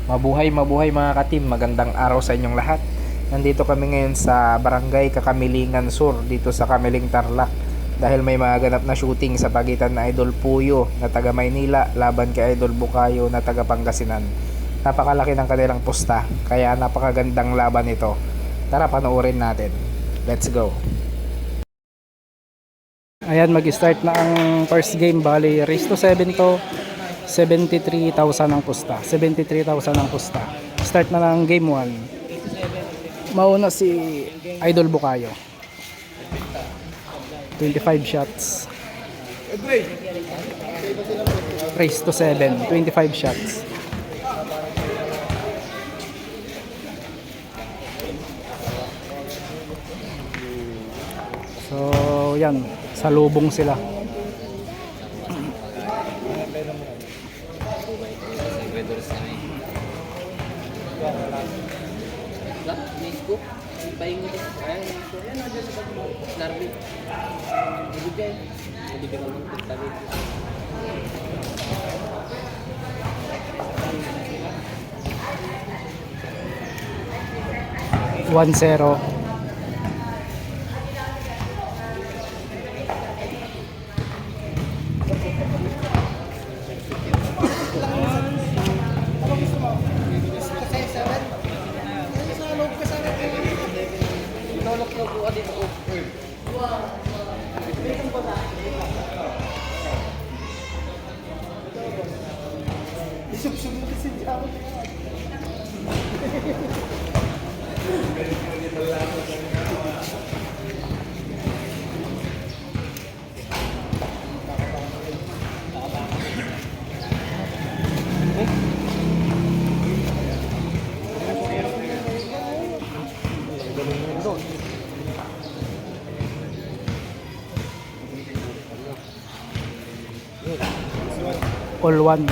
Mabuhay mga ka-team, magandang araw sa inyong lahat. Nandito kami ngayon sa Barangay Kakamilingan Sur, dito sa Kamiling Tarlac. Dahil may maganap na shooting sa pagitan na Idol Puyo na taga Maynila laban kay Idol Bukayo na taga Pangasinan. Napakalaki ng kanilang pusta, kaya napakagandang laban ito. Tara panoorin natin. Let's go. Ayan, mag-start na ang first game. Bali, race to 7 to. 73,000 ang pusta. 73,000 ang pusta. Start na ng game 1. Mauna si Idol Bukayo. 25 shots. Race to 7. 25 shots. So, yan. Salubong sila. One zero. All one.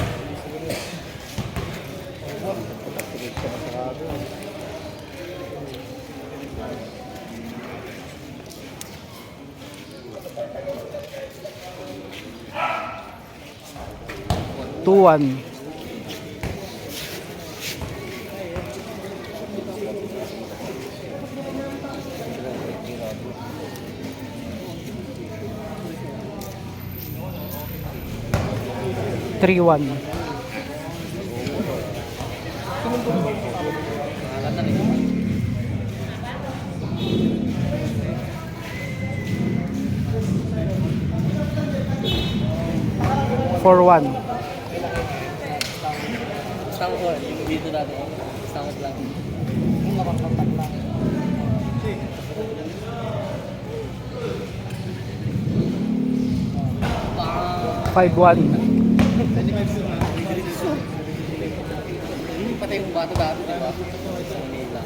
Two one. Three one. Four one. Stang ko, yung dito dati. Stang ko lang. Five one. Patay yung bato dati, di ba? Sa Manila.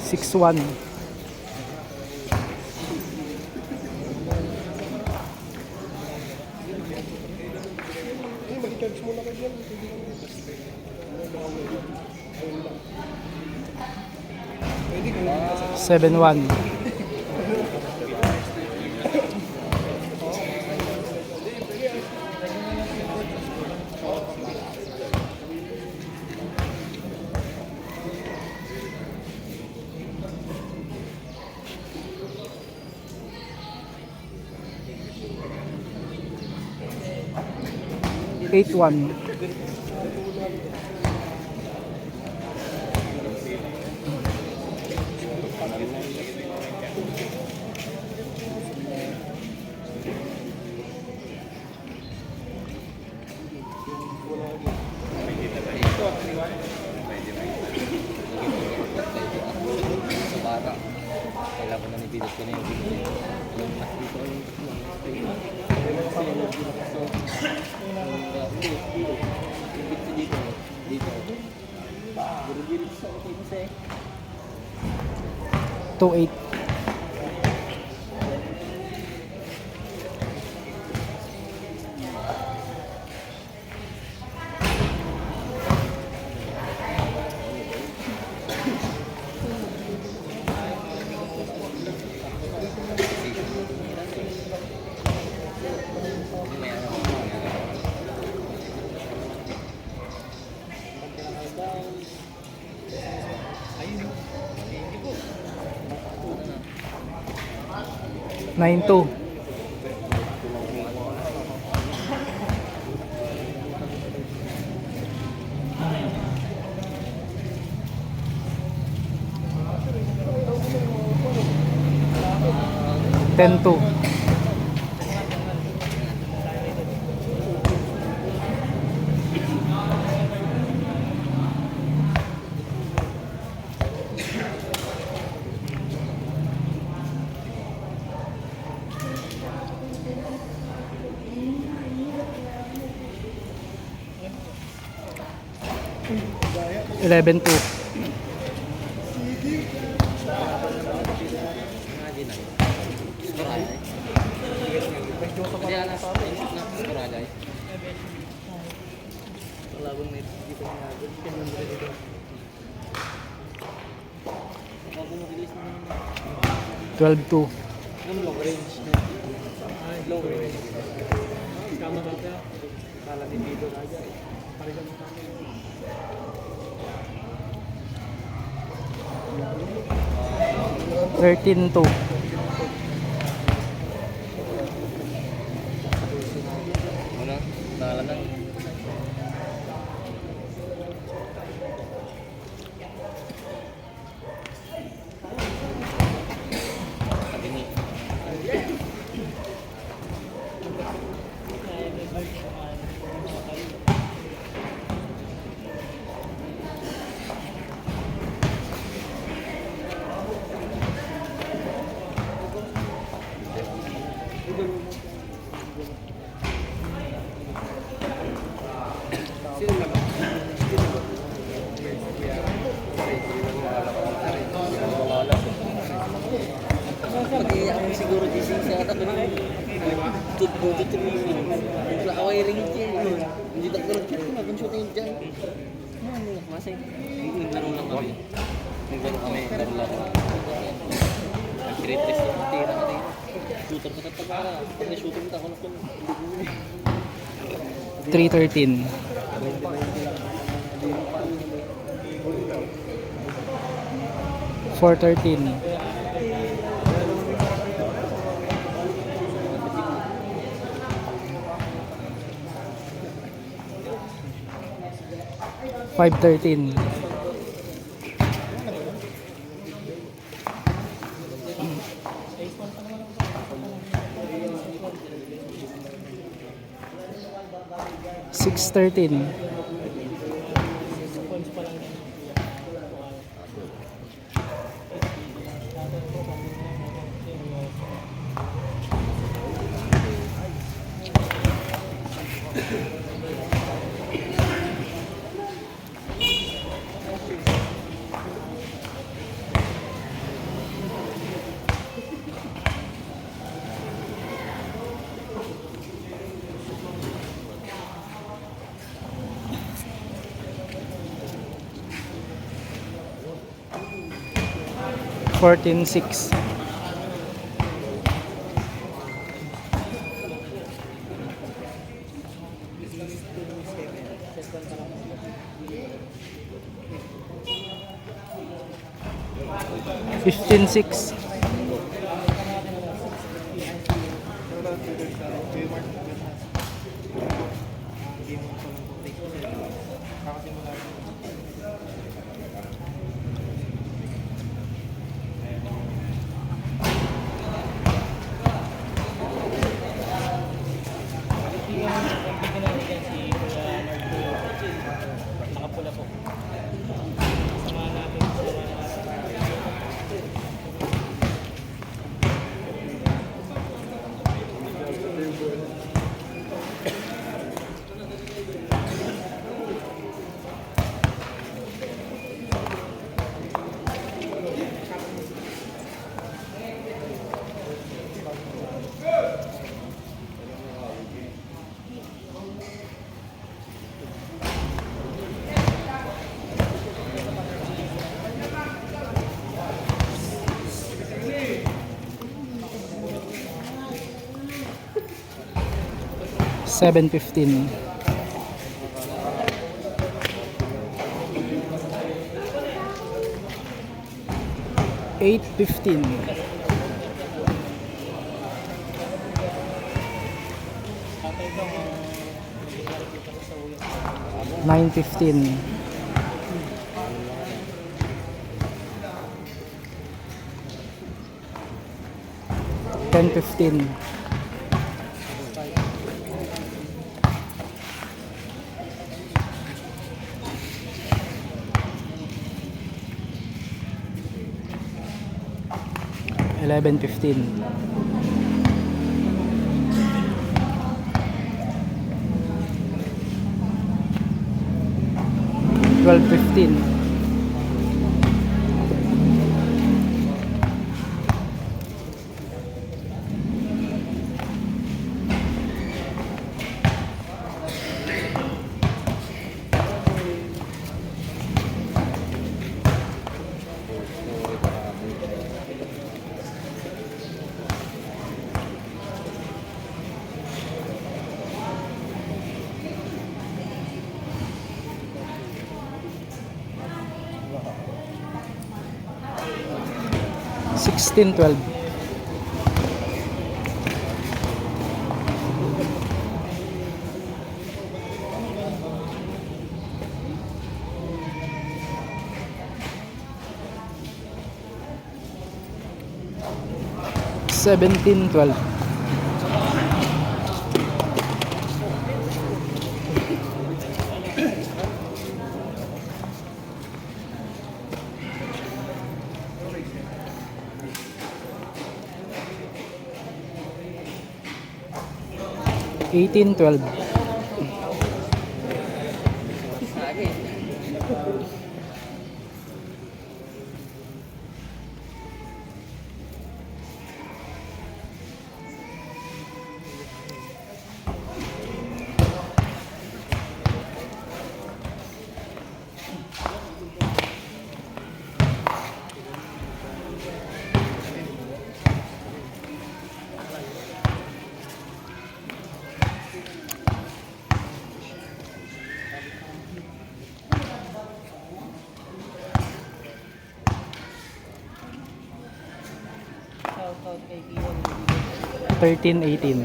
Six one. Seven one. Eight one. Sa bata. Kailangan ko na nipidot ko na yung video. Yung mas dito Two eight. 9-2. Ten two. Eleven two. Twelve two. Thirteen two. Ano? Nakalan. 313. 413. 513. 613. 14-6. 15-6. 715. 815. 9:15. 10:15. 11:15. 12:15. 16:12. 17:12. 18:12. 13:18.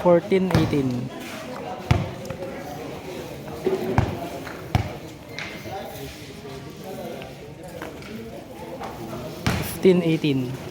14:18. 15:18.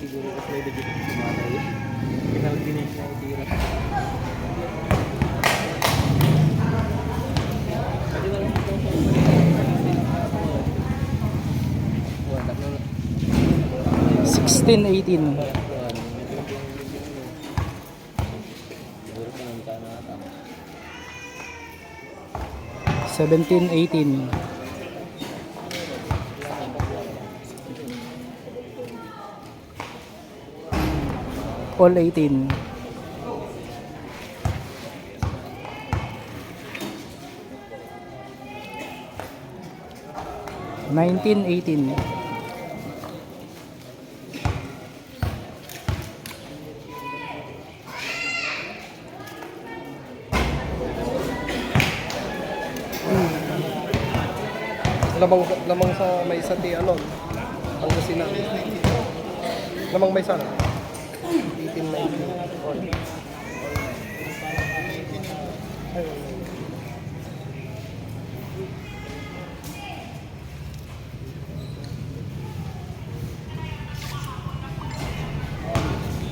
siguro kasi may digit sa mga yun. Pinag-finish na itira. Pwede na lang ito. Wala na. 16:18. Siguro pinunta na ata. 17:18. 18. 19:18. 'Lamang sa may sa ti ano, Pangasinan. Lamang may sana. 1819.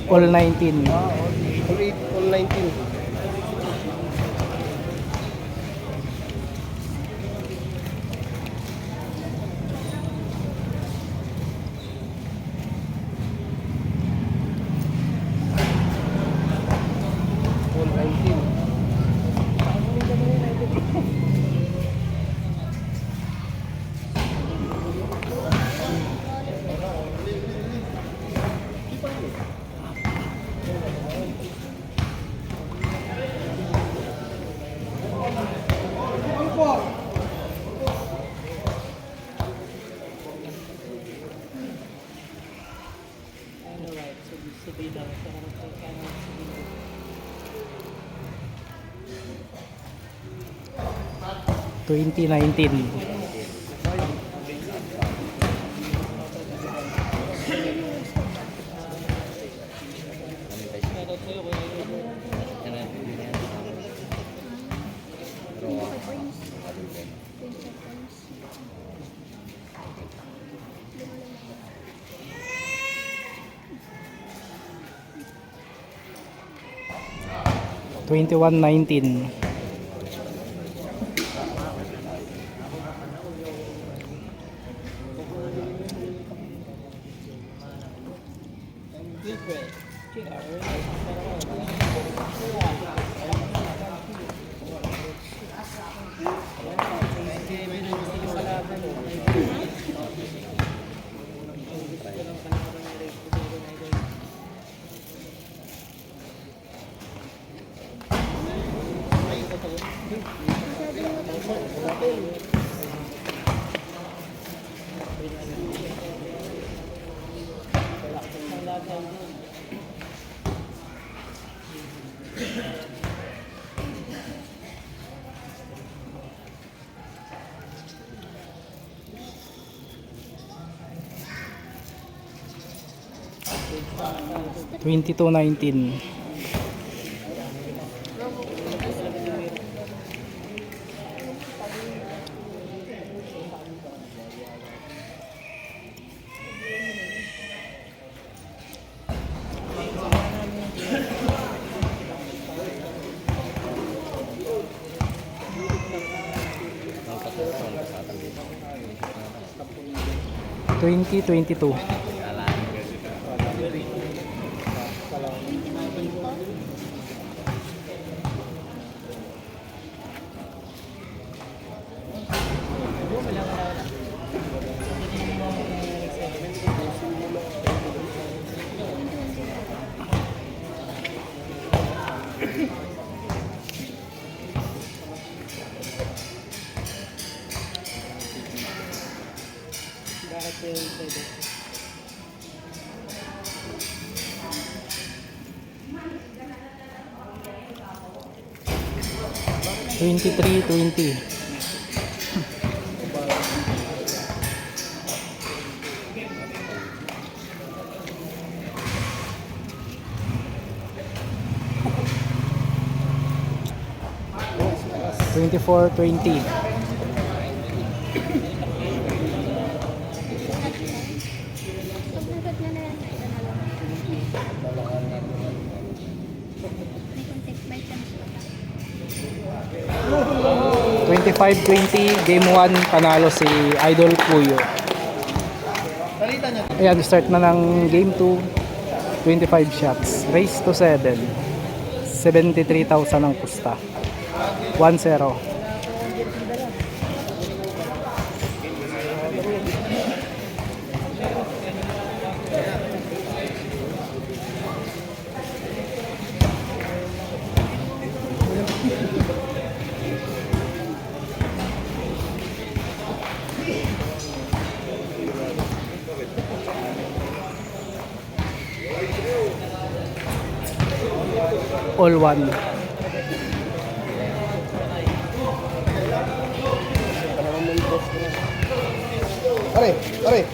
All 19. All 19. All 19. ...2019. ...2119. ...2219. ...2022. 2320. Twenty-four 20. Twenty-five 20. Game 1 panalo si Idol Puyo. Ayan, start na ng game 2. 25 shots. Race to 7. 73,000 ang pusta. 1-0. All one. Are, are.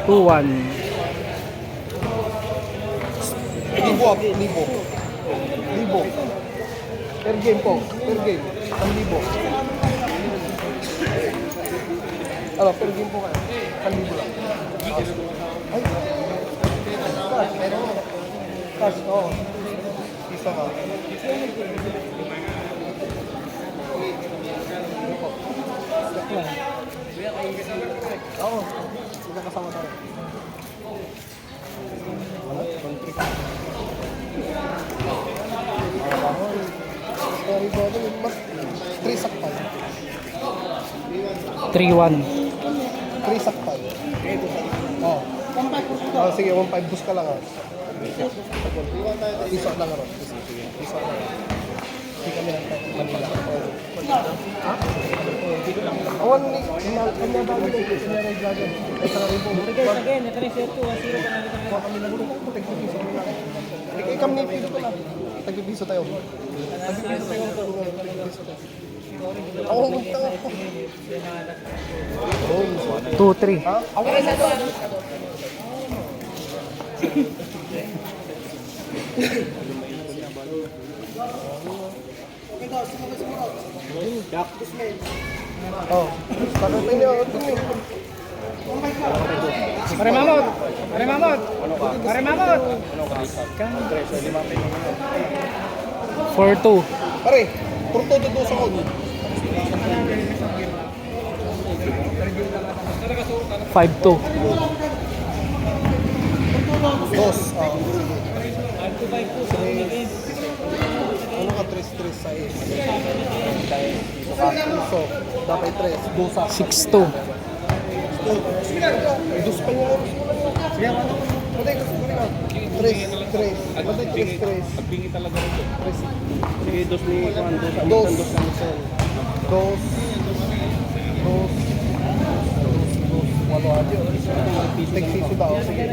2-1. Libo, libo. Libo. Per game po, per game. 1,000. Ano, per game po kayo. 1,000 lang. Ay. Cash, oo. Isa ka. Oo. Sila kasama tayo. Wala, country. Story bottle, mas 3 sakpal. 3-1. 3 sakpal. Oo. Oh, sige, 1.5 bus ka lang ah. Isok lang ron. Isok lang. Hindi kami lang Manila. Ha? Oo, dito lang. Oo, Awan ni kanya bago ni kanya rin dragon. Ay sa rin po. Guys, again, ito na yung 0-2, 1-0 pa natin. Kuha kami ng ulo. Tagpipiso kami lang. Ikay kami ni piso ko lang. Tagpipiso tayo. Tagpipiso tayo. Tagpipiso tayo. Ako magtanga. 2-3. Ha? Ako na ito. Oh, pagdating niyo, Pare Mamot! Pare Mamot! Pare Mamot! 4-2. pare, purto dito sa kod. 5-2. Dos. Ano ka 3-3 sa iyo? Puso. Dapat 3. Dusa. 6-2. Dos pa niya. Sige, ano? Pwede ka. 3. Pwede 3. Pagbingi talaga rin. Sige, dos ni Juan. Dos. Dos. Walo aja. Tagsisi ba? Sige.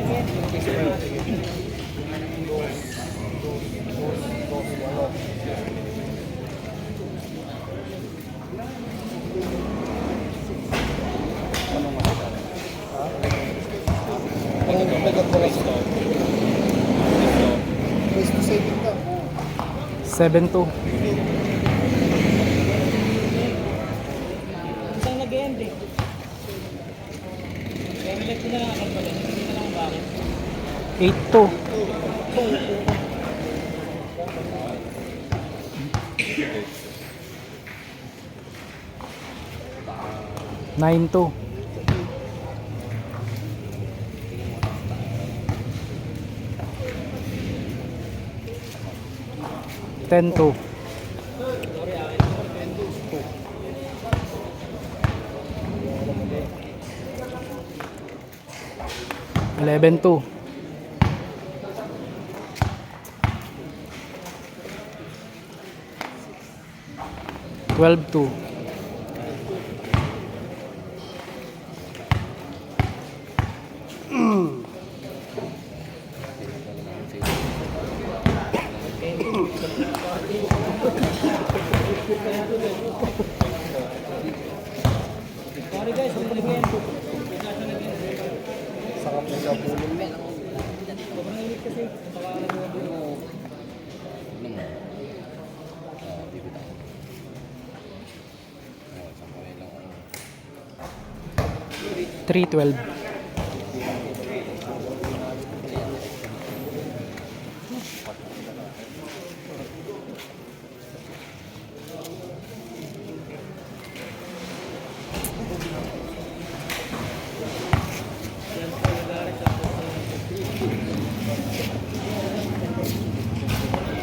Ang dagat ko lang. Race to saving ka. 7-2. Isang nag-end eh. Kaya relate ko na lang ako pala. Hindi na lang bakit. 8-2. Nine two. 10-2. 11-2. 12-2. Sorry guys, ulit again. Sarap na siya bulong na. Sobrang init kasi. Baka alam mo doon. 3-12.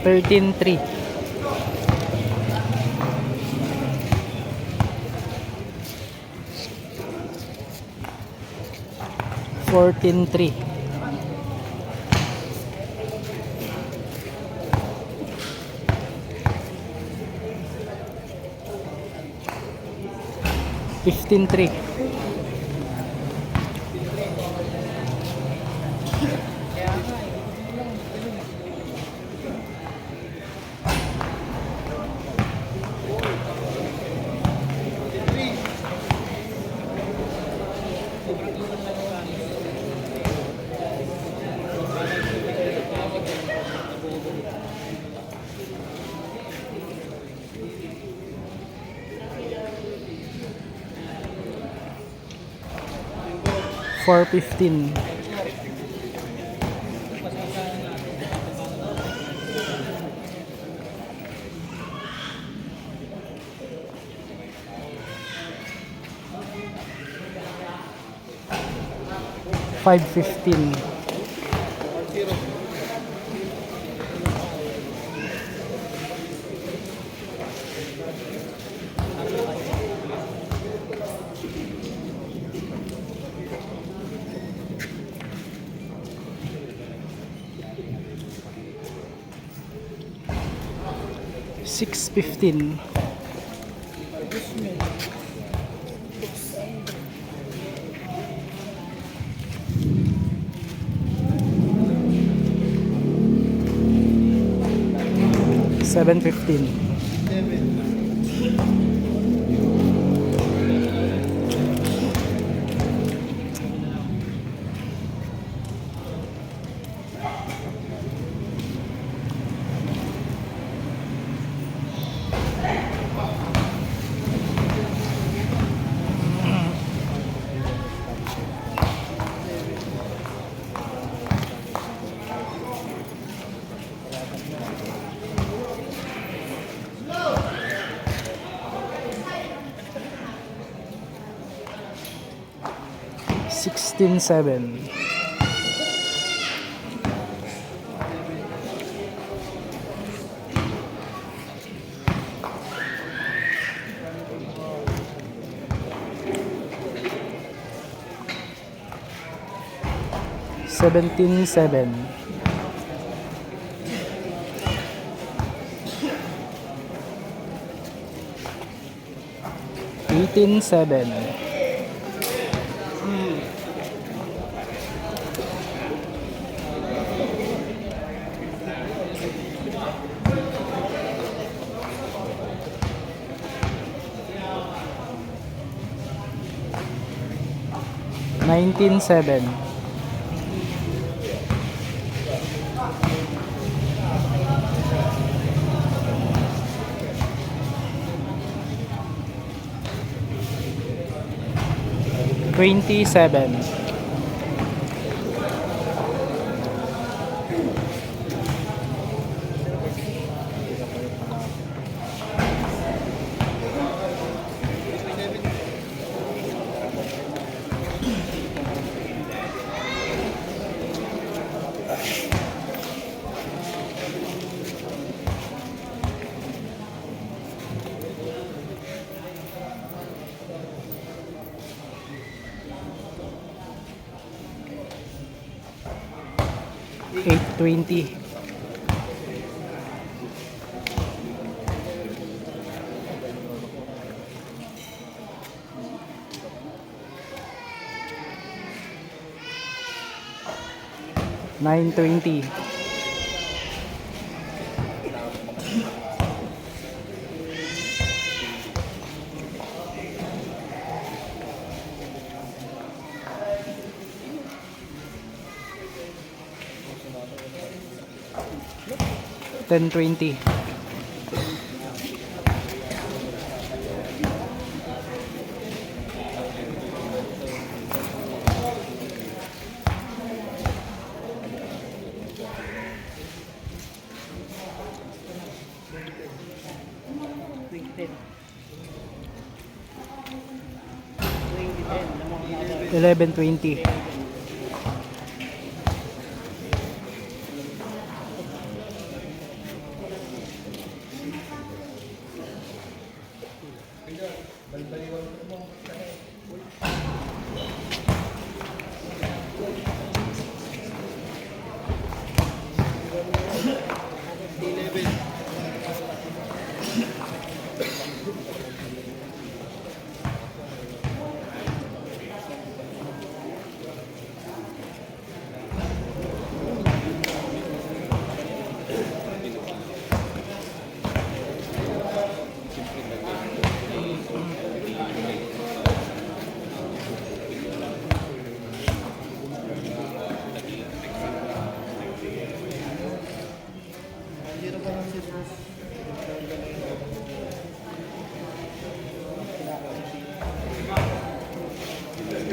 Thirteen three. Fourteen three. 15-3. For 15. $5.15. $6.15. 7:15. Sixteen seven. Seventeen seven. Eighteen seven. 19-7. $27. $8.20. $9.20. $10.20. $11.20.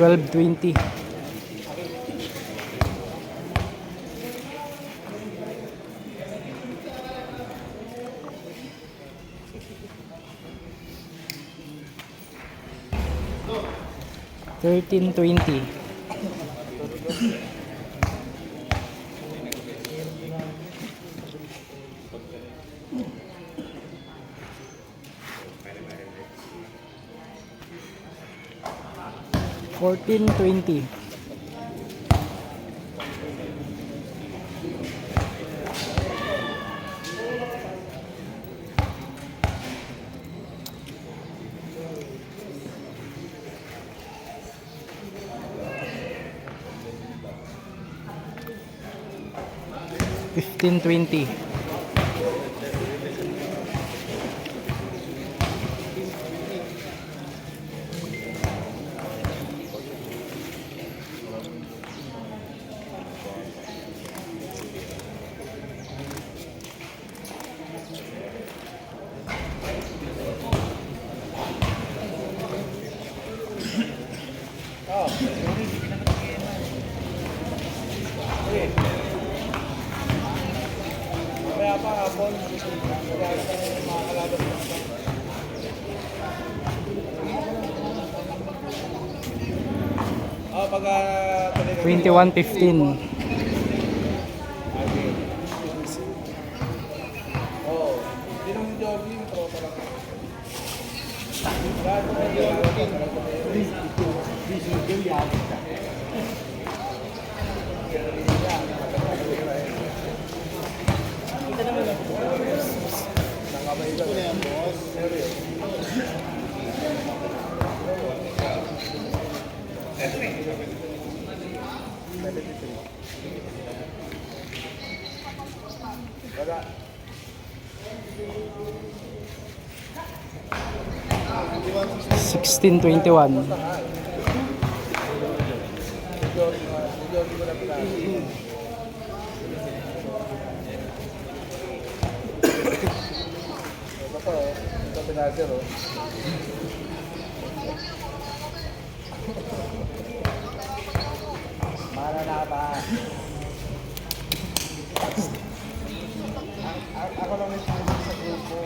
$12.20. $13.20. $14.20. $15.20. Kaya pa hapon, kaya mga kalabas na. Pag 21:15. hindi naman jogging, tropa lang. Wala. 16:21. Ito pinasir, oh. Para na ba? Ako lang yung puso sa grupo.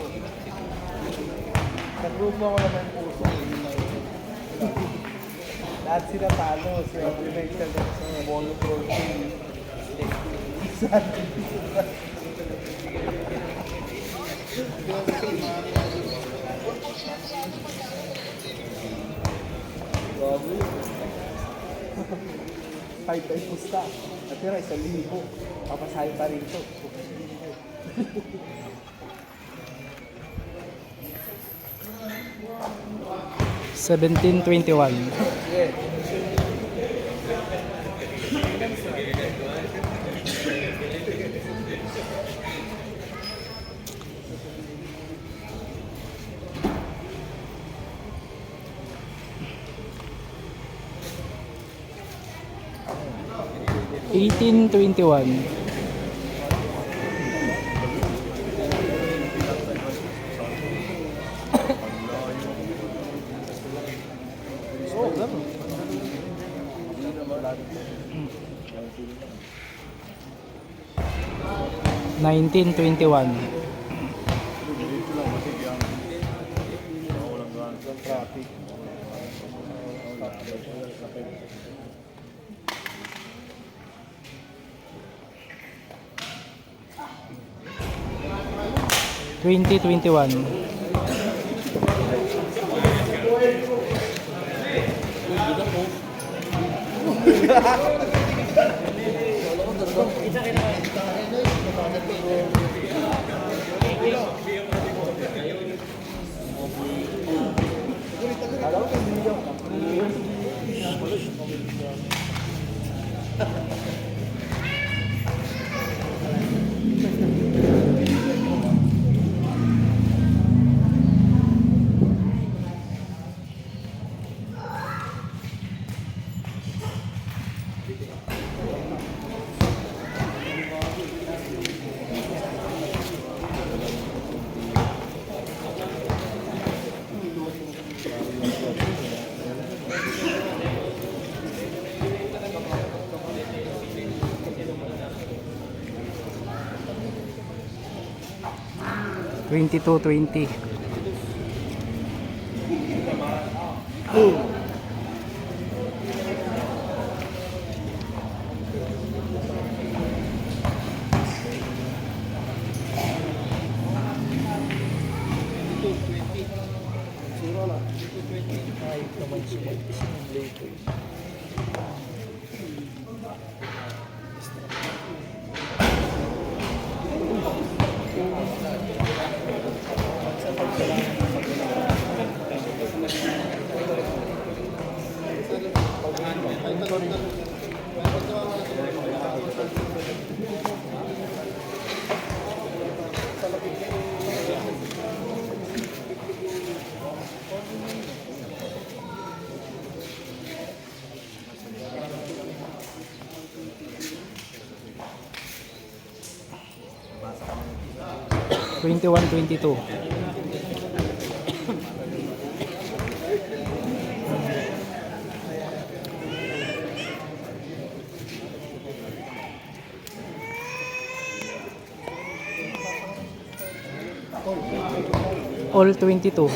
Sa grupo ako lang yung puso. Lahat sila talo. Sila Michael Jackson, Bolo Protein. Grabe. Tay pusta. Natira 1,000. Papasahin pa rito. 17:21. Sige. Eighteen 21. Oo, ganun. 19:21. Traffic. 20:21. Twenty-two 20. Twenty-one 22. All 22.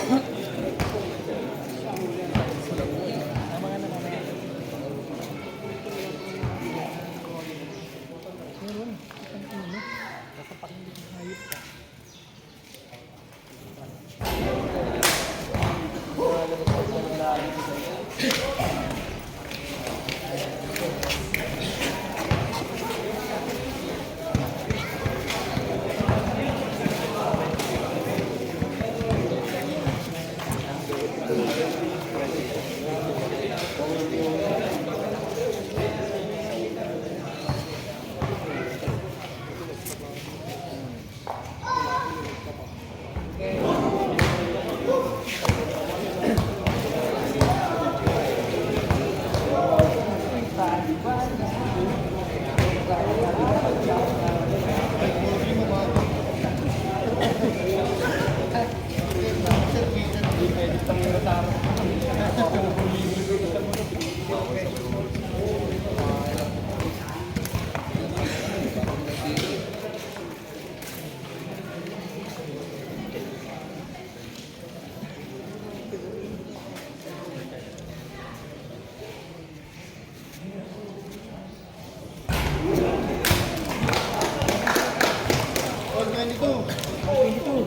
All 22.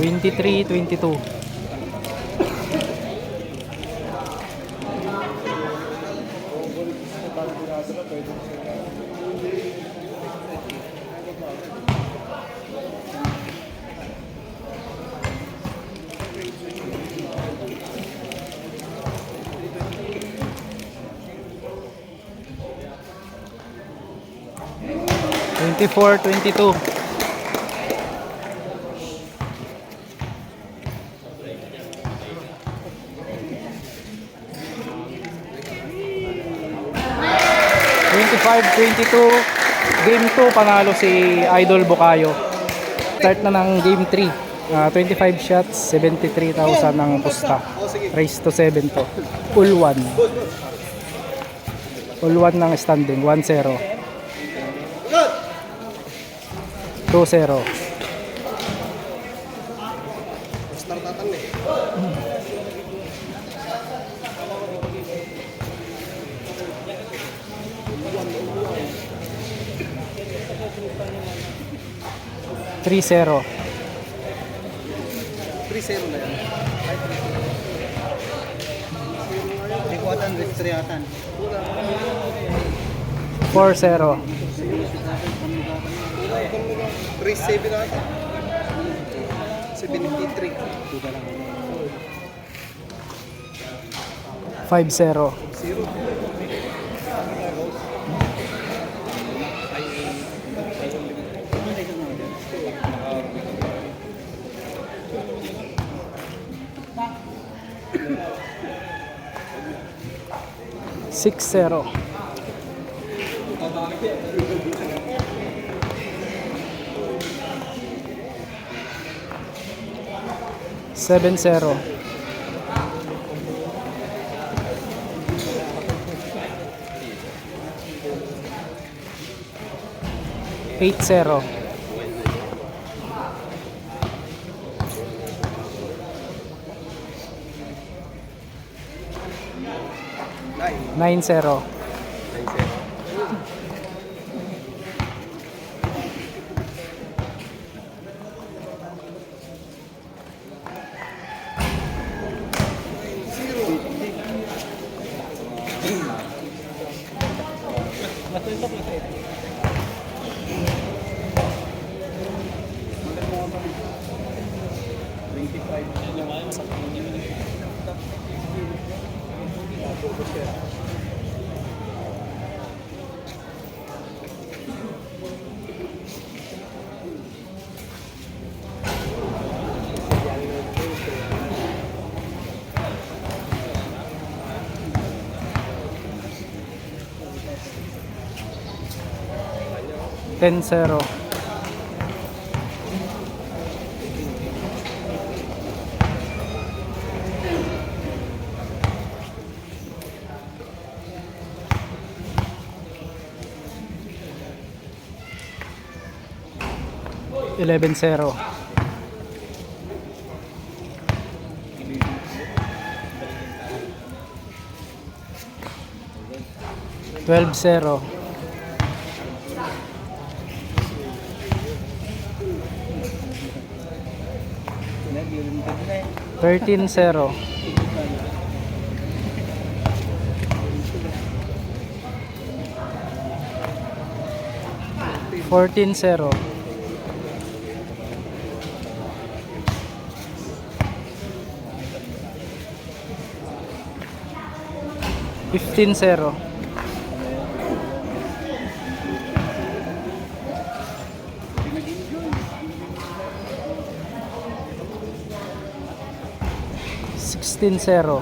23, 22. Twenty-four, 22. Twenty-five, 22. Game 2, panalo si Idol Bukayo. Start na ng game 3. 25 shots, 73,000 ng pusta. Race to 7 to. All 1. All 1 ng standing. 1-0. 2-0. Startatan eh. Three 0. 3-0 na yan. Rikuatan, restriatan. 4-0. 3-7 na ata. 73. 5-0. 0. Six 0. Seven 0. 8-0. 9-0. 10-0. 9 11-0. 12-0. 13-0. 14-0. 15-0. 16-0.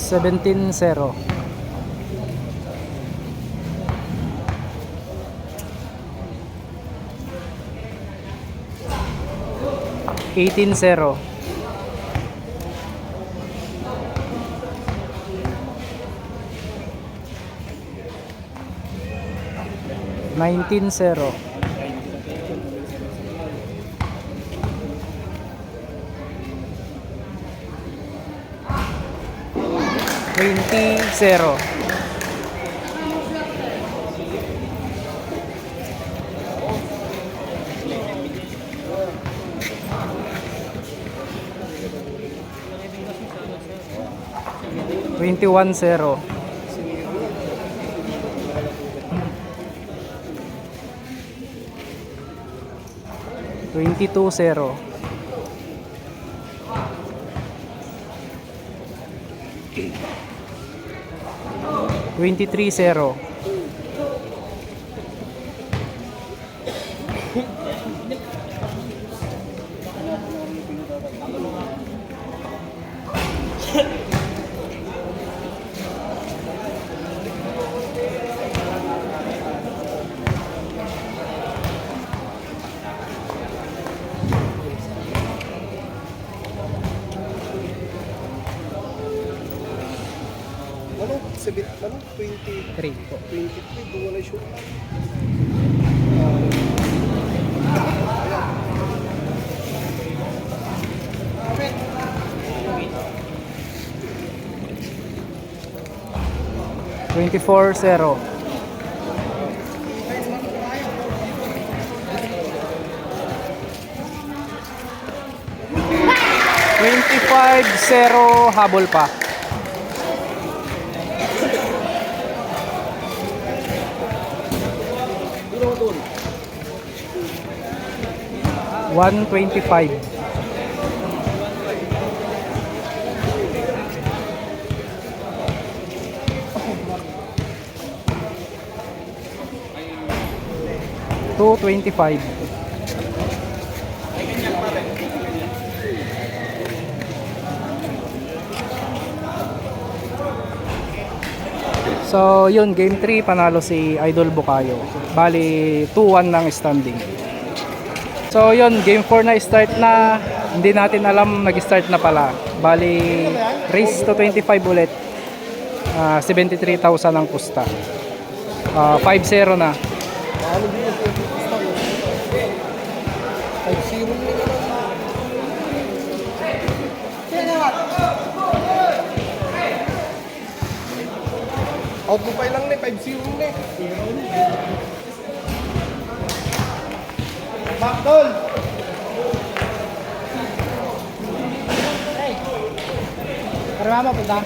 17-0. 18-0. 19-0. 20-0. 21-0. 22-0. 23-0. 20, 3 po. 23, doon wala shoot. 24-0. 25-0 habol pa. $125. $225. So, yun, game 3, panalo si Idol Bukayo. Bali, 2-1 ng standing. So, yun, game 4 na start na. Hindi natin alam, nag-start na pala. Bali, race to 25 ulit. 73,000 ang pusta. 5-0 na. Ano din yung 5-0 na naman. Out mo pa lang na 5-0 na. Backdoll! Para mama punta.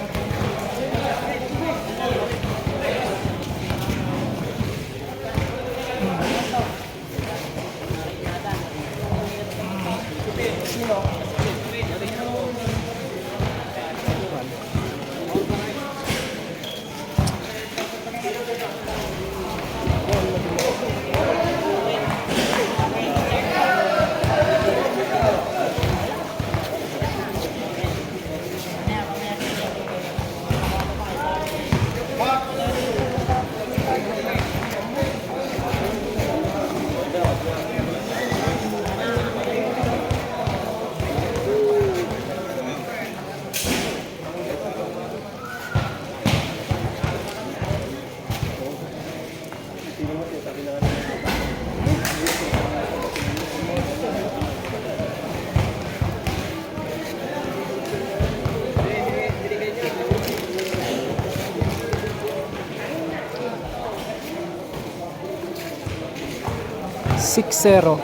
6-0.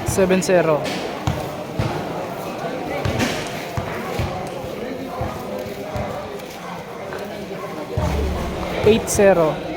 7-0. 8-0.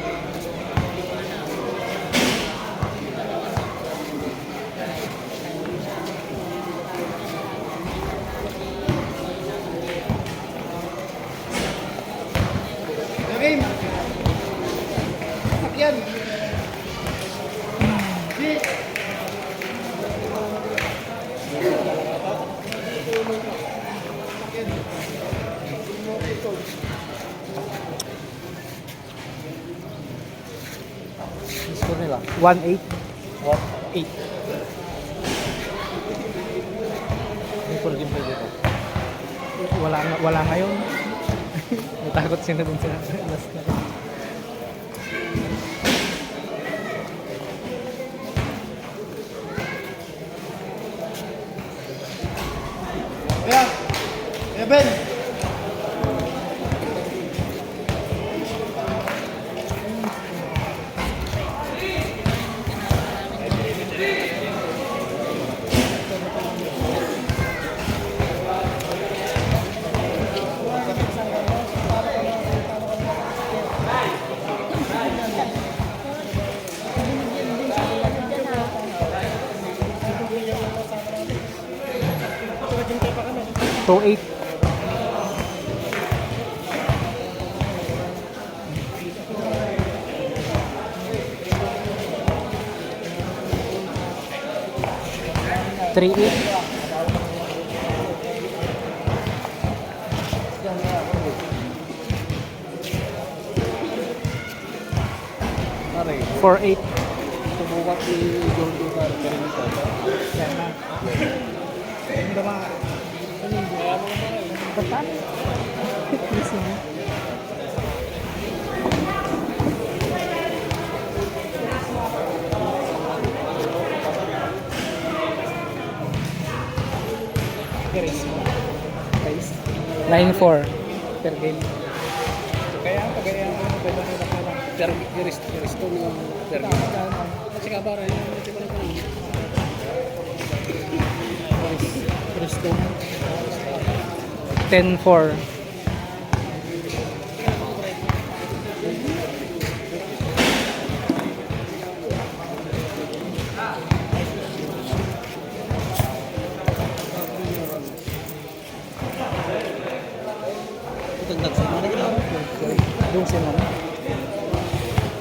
Score nila. 1-8. What? 8. May full game play dito. Wala ngayon. Natakot sila dun sa last na. Kaya, Ben! To 8. Three eight. Pare, 4-8. subukan si Jordan sa Perimito. Guys, 9-4. per game. Kaya ang pwede mo na per Cristo no per game. Kasi kabara yun, hindi ko na pa. Cristo. 10-4. Itagdag sa mga nagkakaroon. 12 naman.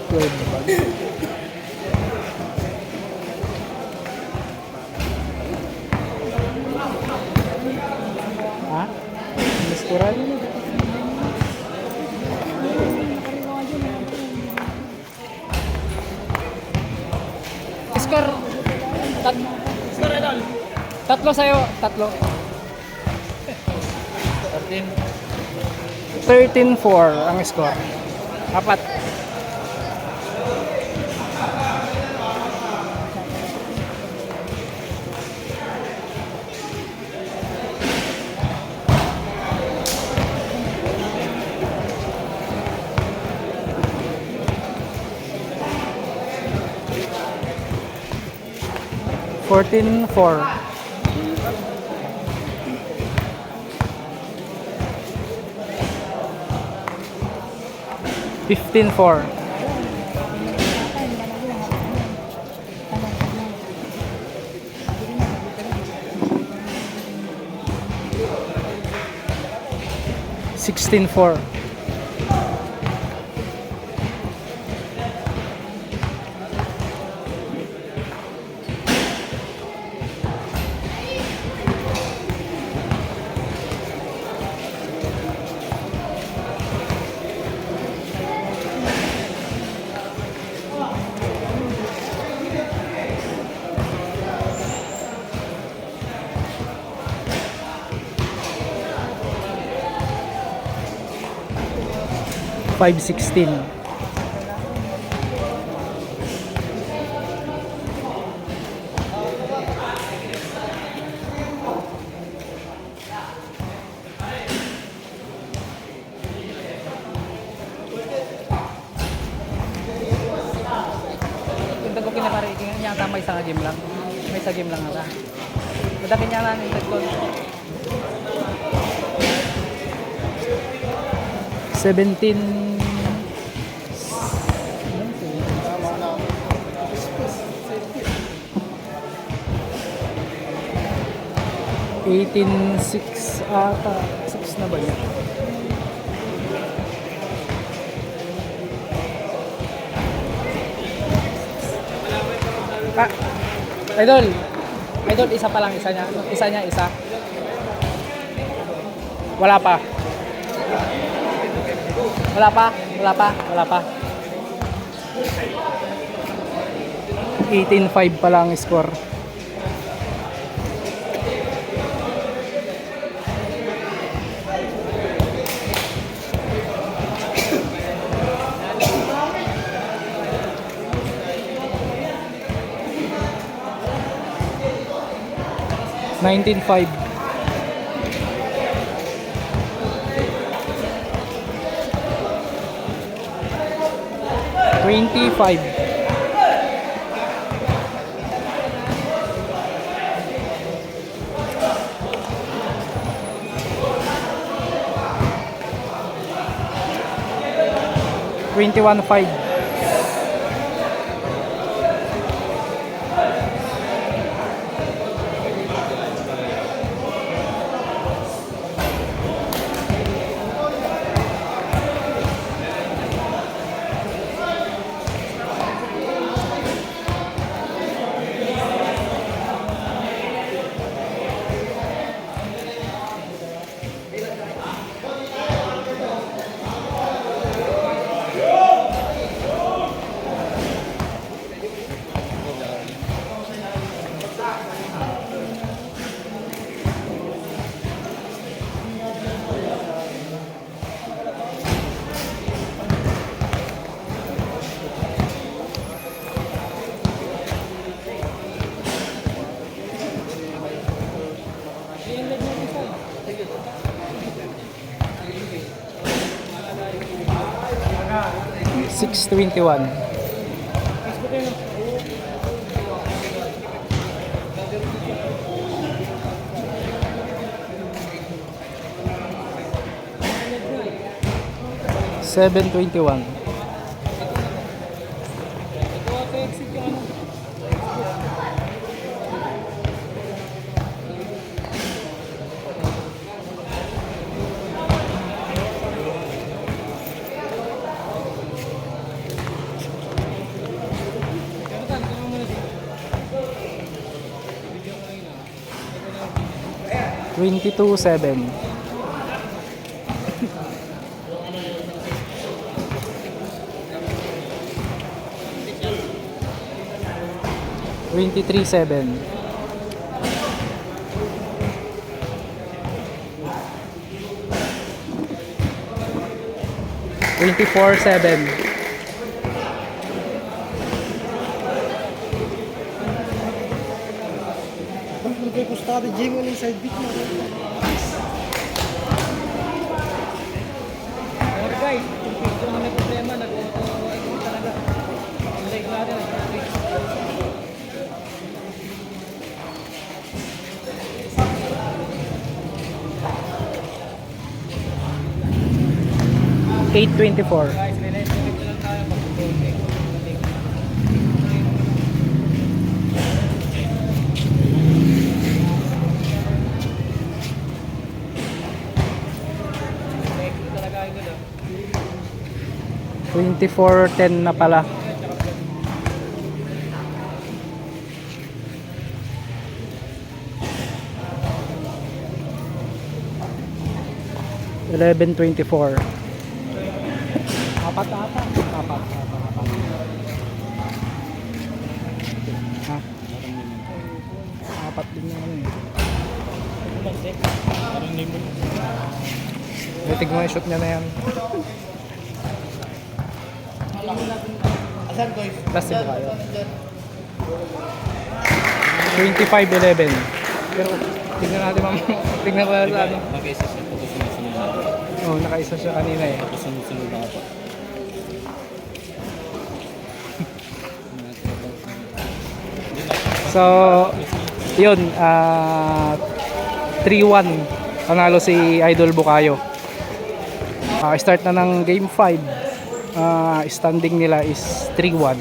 12. Ha? Misturan? Score. Tatlo sa'yo, tatlo. 13-4 ang score. Apat. Fourteen four. 15-4. 16-4. 5-16. isa nga game lang. May isa game lang ata. Madakin niya lang yung tagkon. 17 18-6 ata. 6 na ba yan? Ah, Idol. Idol, isa pa lang, isa niya. Isa niya, isa. Wala pa. Wala pa. Wala pa. Wala pa. 18-5 pa lang ang score. Nineteen five. $25. $21.5. $6.21. $7.21. $22.7. $23.7. $24.7. Nagay ko study gym on inside beat na. Or guys, kung may problema, nag-auto talaga. Ang like natin, $8.24. Guys, relax lang tayo pag-okay. Talaga ito daw. 24.10 na pala. $11.24. Apat. Ha? Apat din yung ano eh. Tignan mo yung shoot niya na yan. Asan guys? Last ba kayo? 25-11. Pero tignan natin ma'am. Tignan ko na sa ano. Mag-isa siya pag sunod-sunod na. Oo, nakaisa siya kanina eh. Sunod-sunod na pa. Hindi na So, yun, 3-1 panalo si Idol Bukayo. Start na ng game 5. Standing nila is 3-1.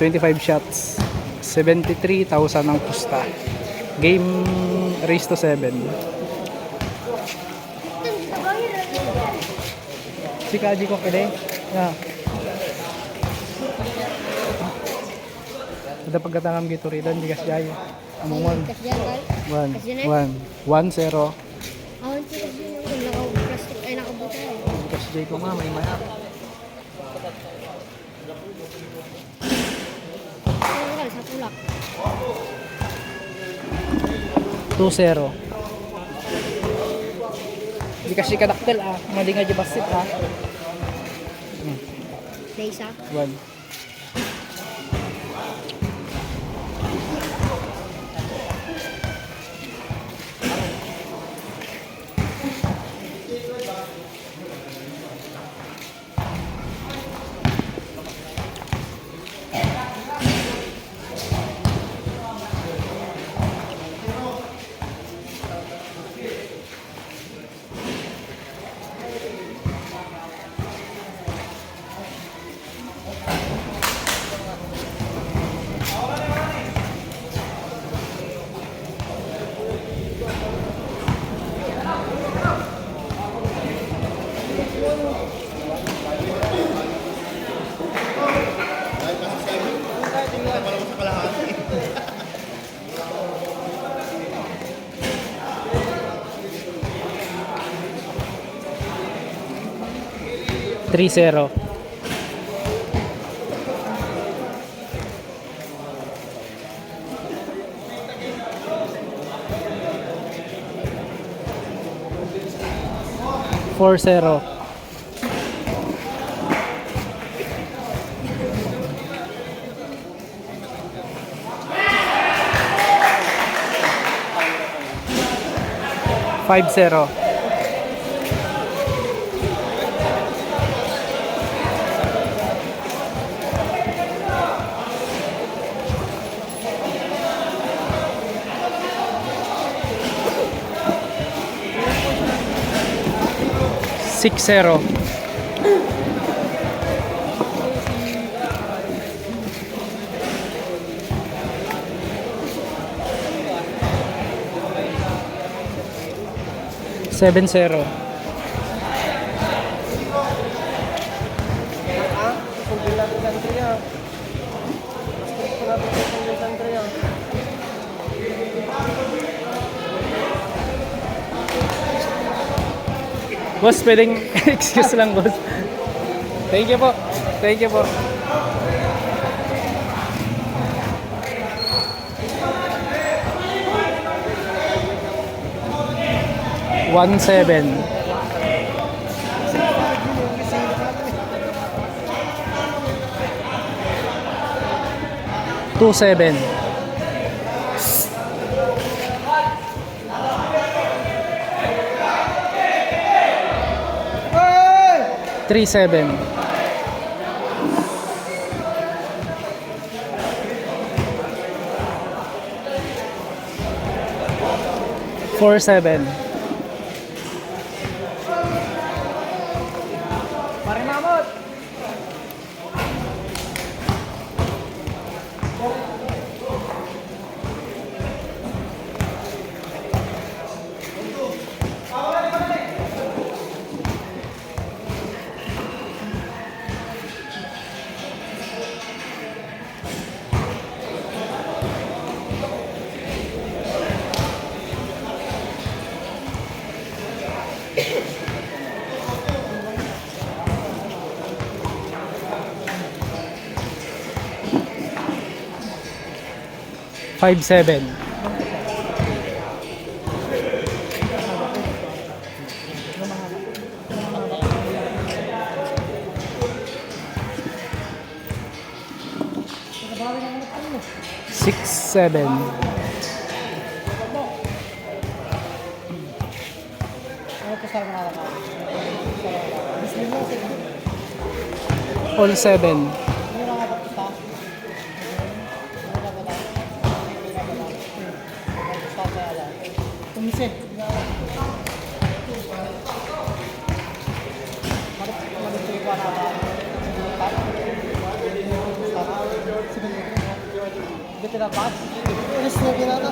25 shots, 73,000 ang pusta. Game race to 7. Si Kaji ko kede. Ada pagkatangam gitu ridan di Kasjaya. Amumon. 1-0. Awan sih kasi yung naka-plastic ay nakabuta eh. Kasjaya ko nga may maya. Kaya sa tulak. 2-0. Di kasi kadaktel mali nga di basit Daysa. 1. Three zero. Four zero. Five zero. 6-0. Seven zero. Boss, pwedeng excuse lang, boss. Thank you po. Thank you po. One seven. 2-7. 3-7. 4-7. Pare Mamot. 5-7. Six, 7. All 7. Alis na kinata.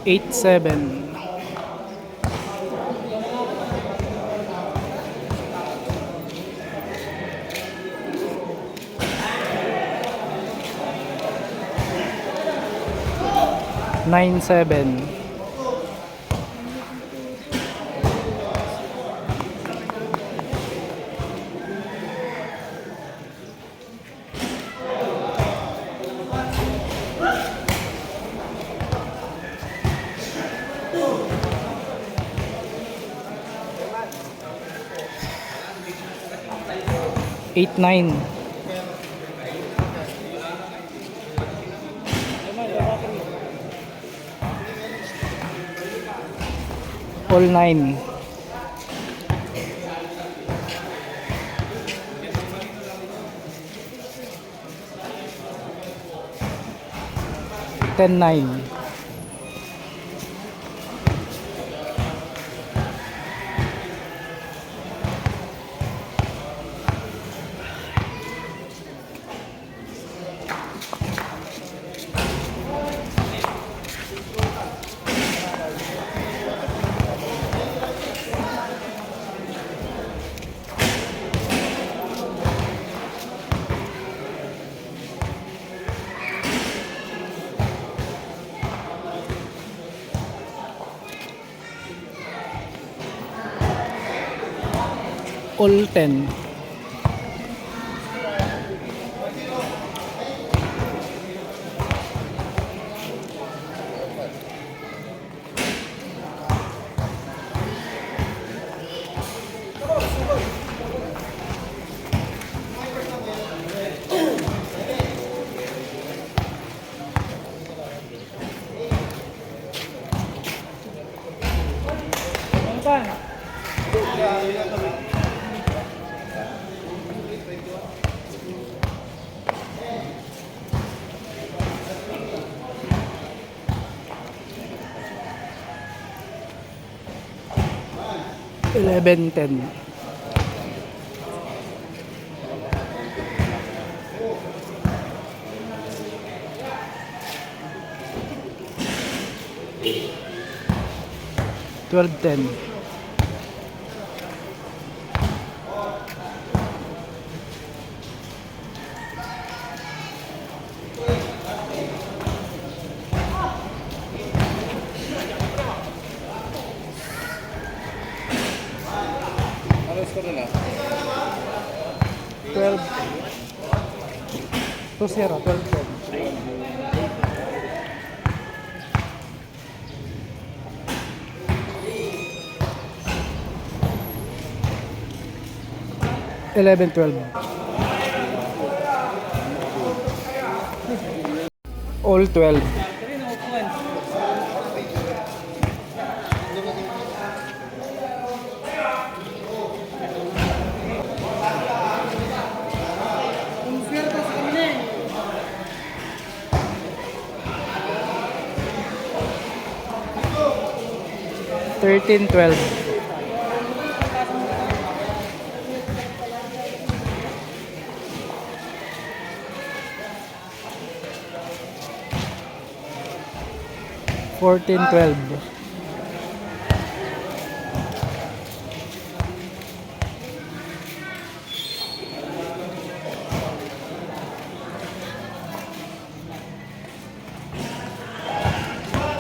Eight, 7. Nine, 7. 8-9. All 9. Ten, 9. 10. 11-10. 12-10. 12. 2-0. 12-10. 11-12. All 12. Thirteen, 12. 14-12.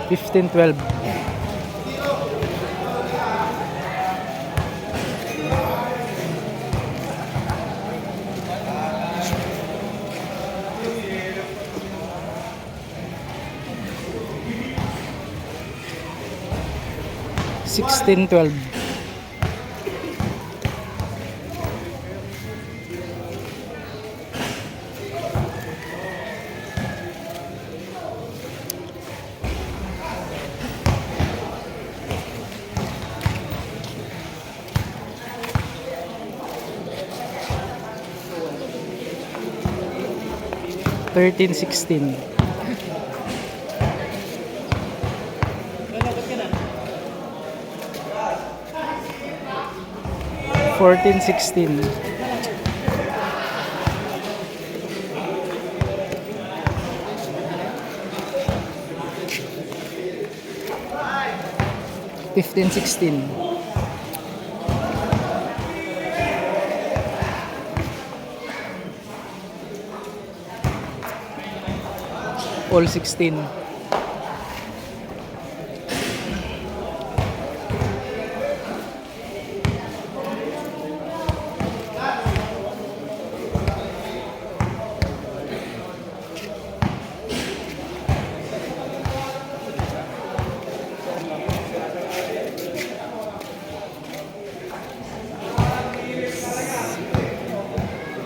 15-12. 16-12. Thirteen, 16. 14-16. 15-16. All 16.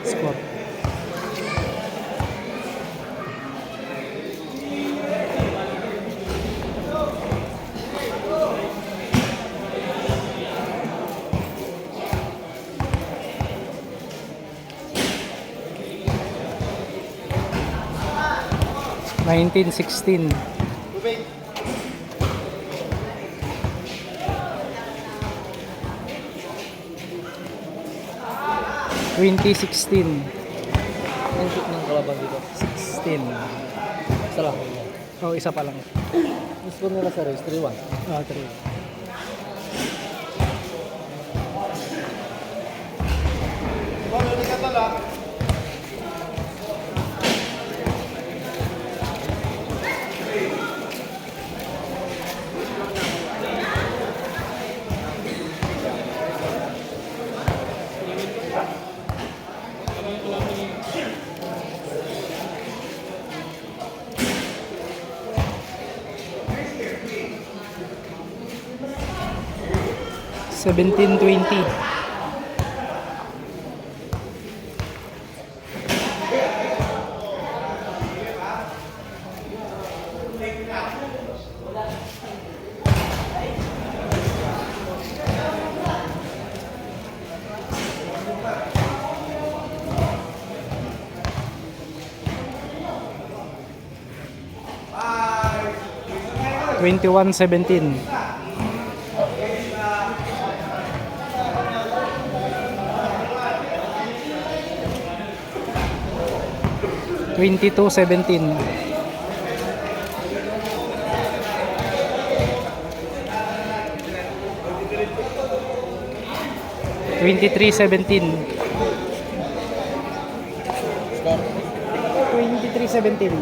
Score. Nineteen, 16. 2016. Ang shoot ng kalaban dito. 16. Isa lang. Oh, isa pa lang. Ang score nila sa race, 3-1. Ah, 3. Seventeen, 20. Twenty-one, 17. 22-17. 23-17. 23-17.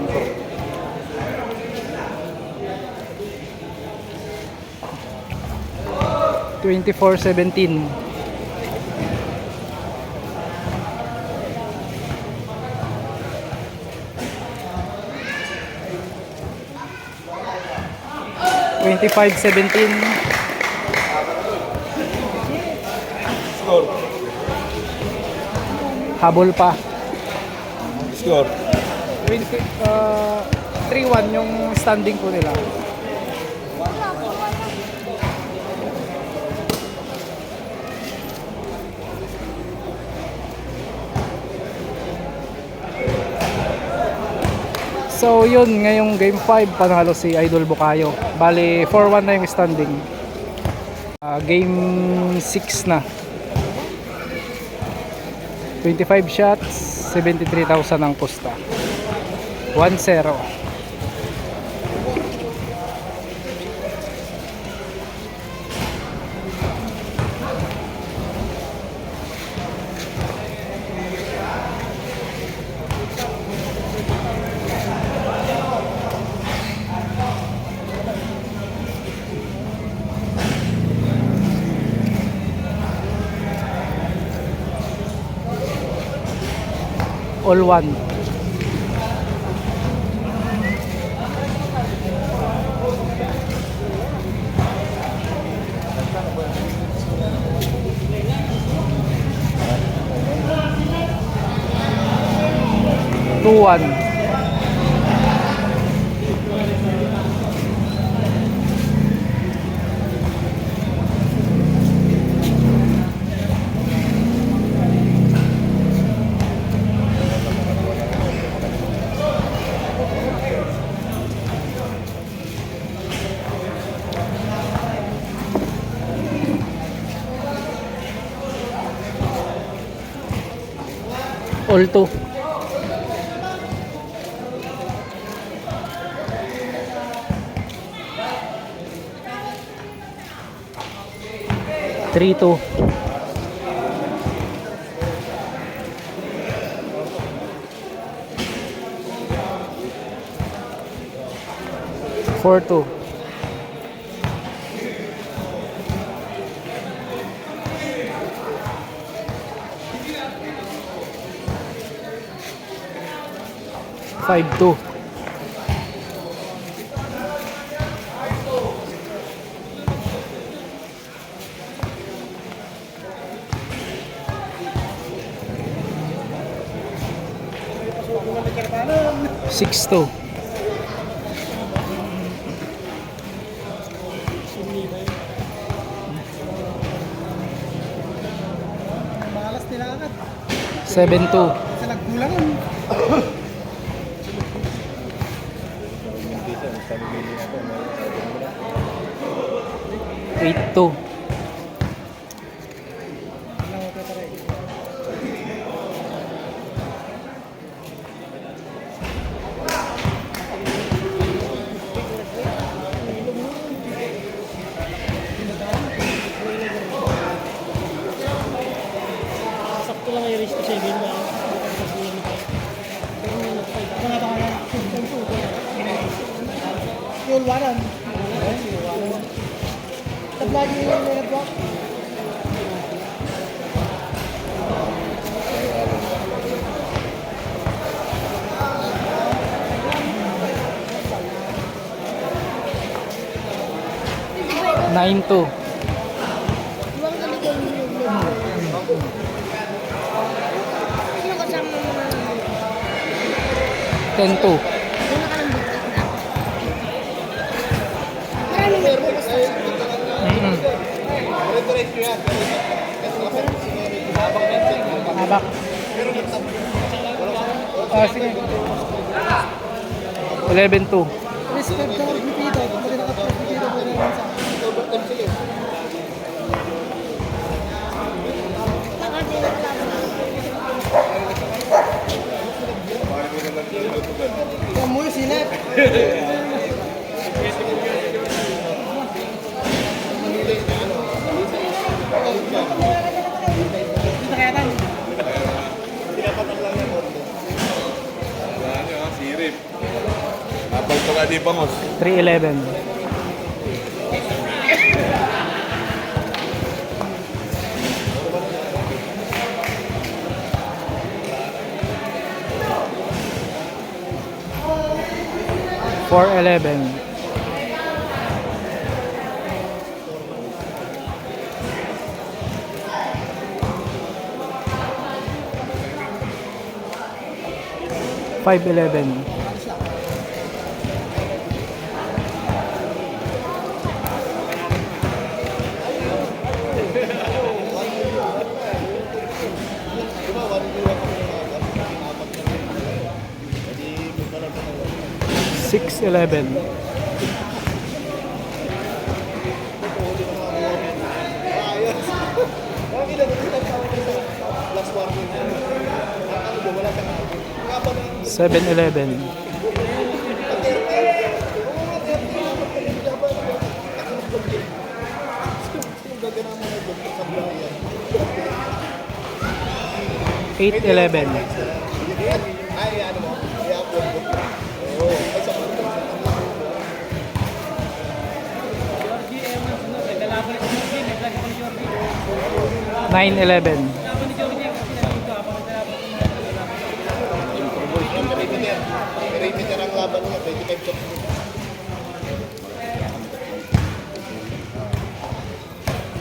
24-17. 25-17. Score. Habol pa. Score. 3-1 yung standing ko nila. So yun, ngayong game 5 panalo si Idol Bukayo. Bali 4-1 na yung standing. Game 6 na. 25 shots, 73,000 ang pusta. 1-0. All 1. 2-1. All 2. Three, two. 4-2. 5-2. 6-2. 7-2. 8-2. 9-2. Iwang kaligaw niyo. Sino kasama mo na? 10-2. Doon nakalambot ka na. Maraming nagbukas sa Habak. Ah, sige. 11-2. Respect ka rin dito. Pwede nakapress dito. Pwede naman sa overtime sila. nakati na lang. Yan mo yung sinat. Sirip. Apal pa ka di pangos. 3-11. 4-11. 5-11. 6-11. 7-11. 8-11. 9-11. Perimeter ang laban niya, 25 shots.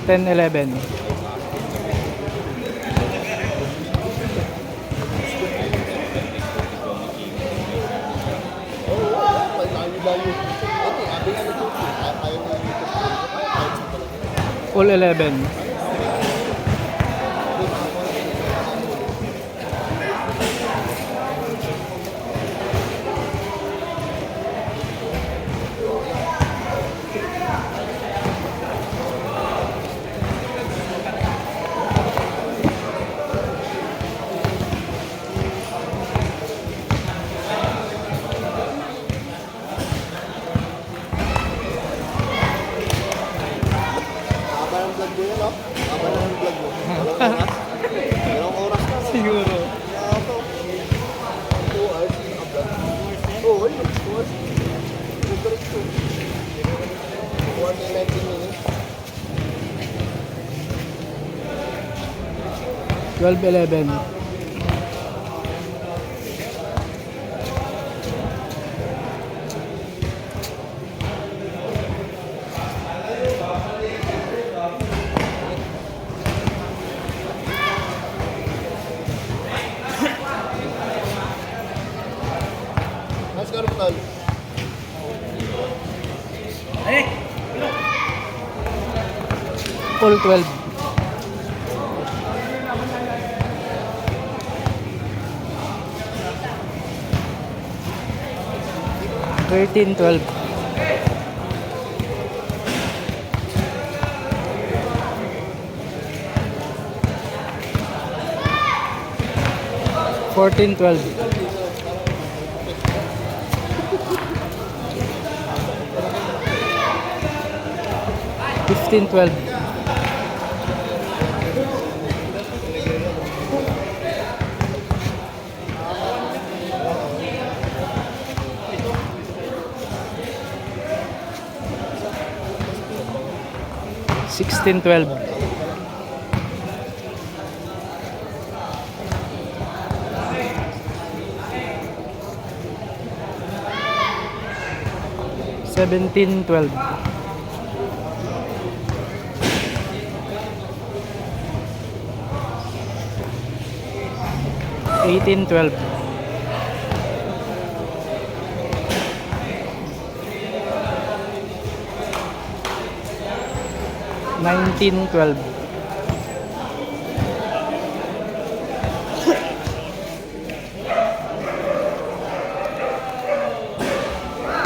10-11. 11 All 11. Haba ng vlog mo yun, no? Haba na ng vlog mo. Dalawang oras? Dalawang oras na, no? Siguro. Kaya ako, 2 hours, naka-vlog. Oo, ayun, 2 hours. Diretso. 1 and 19 minutes. 12-11. Mas ka rin talo. All 12. Thirteen, 12. Fourteen, 12. 15-12. 16-12. 17-12. 18-12. 19-12.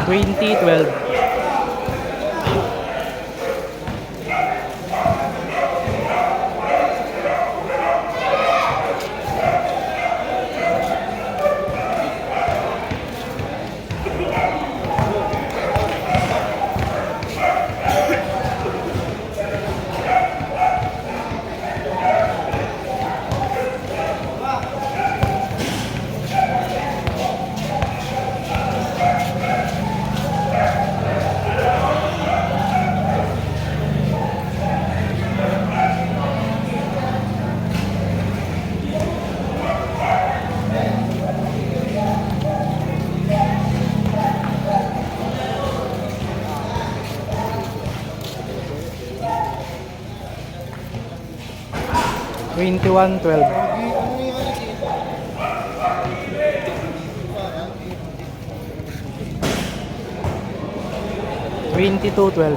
20-12. 21-12. 22-12.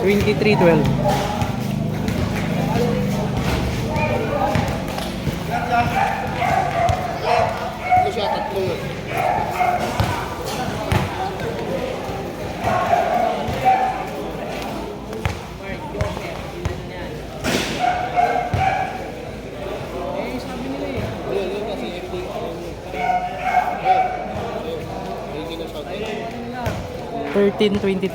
23-12. 13-23. 20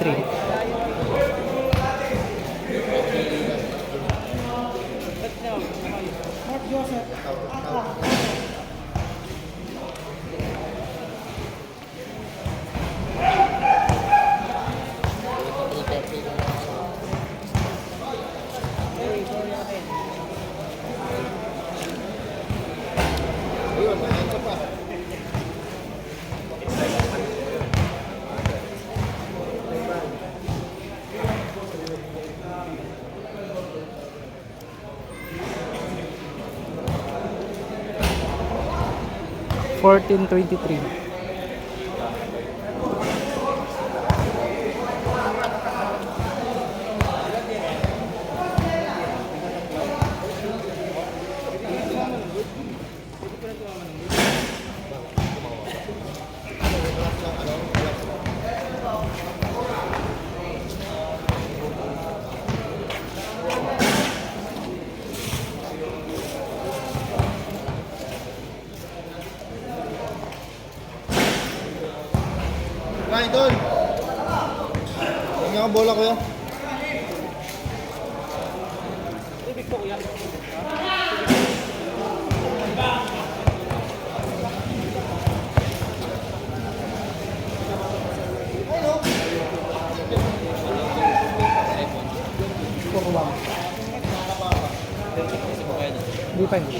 14-23. Kain doon! Huwag ang bola kuya. Hindi pa yun.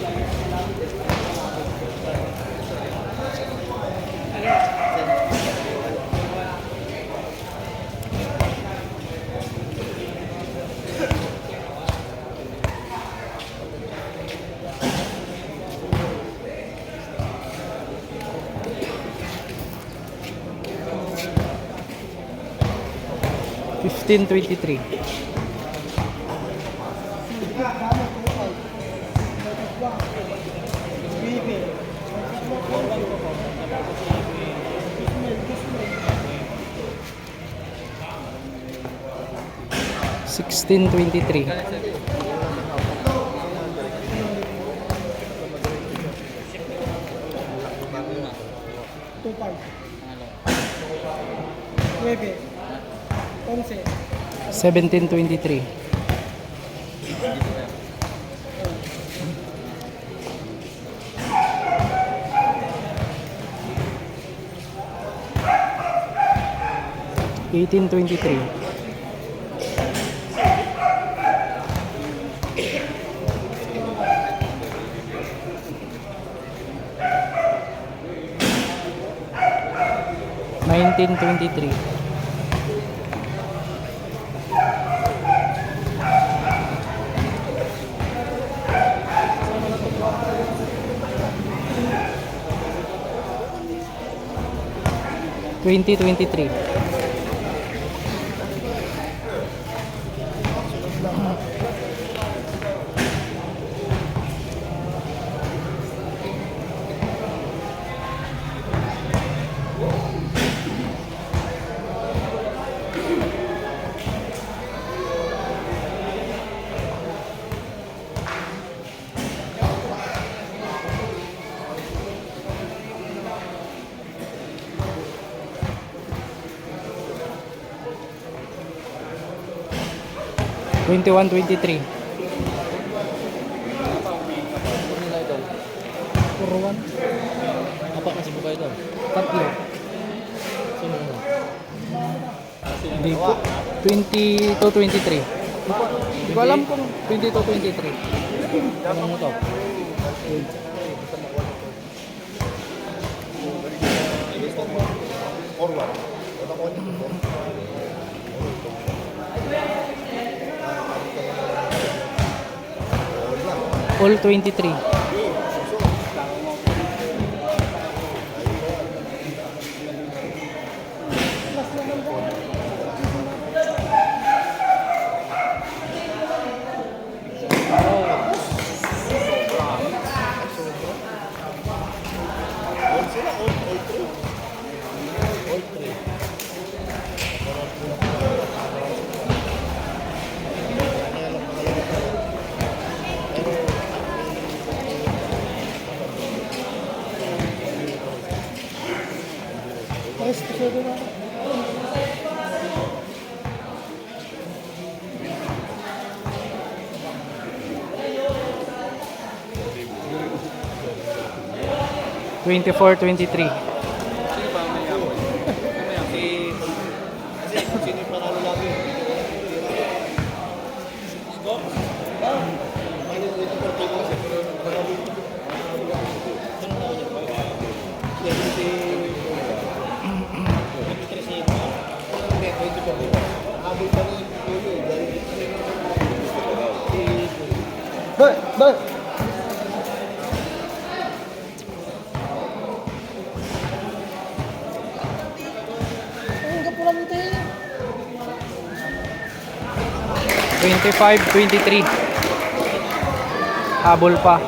Fifteen 23. Sixteen 23. Seventeen 23. Eighteen 23. Nineteen 23. 2023. Twenty-one 23. Nila ito. Puro 1. Apa kasi buka ito? Tatlo. Sino mo? Hindi ko. 22-23. Hindi ko alam kung 22-23. Ano mo to? Forward. All 23. Twenty-four 23. Sino yung panalo lagi? 25-23. Habol pa.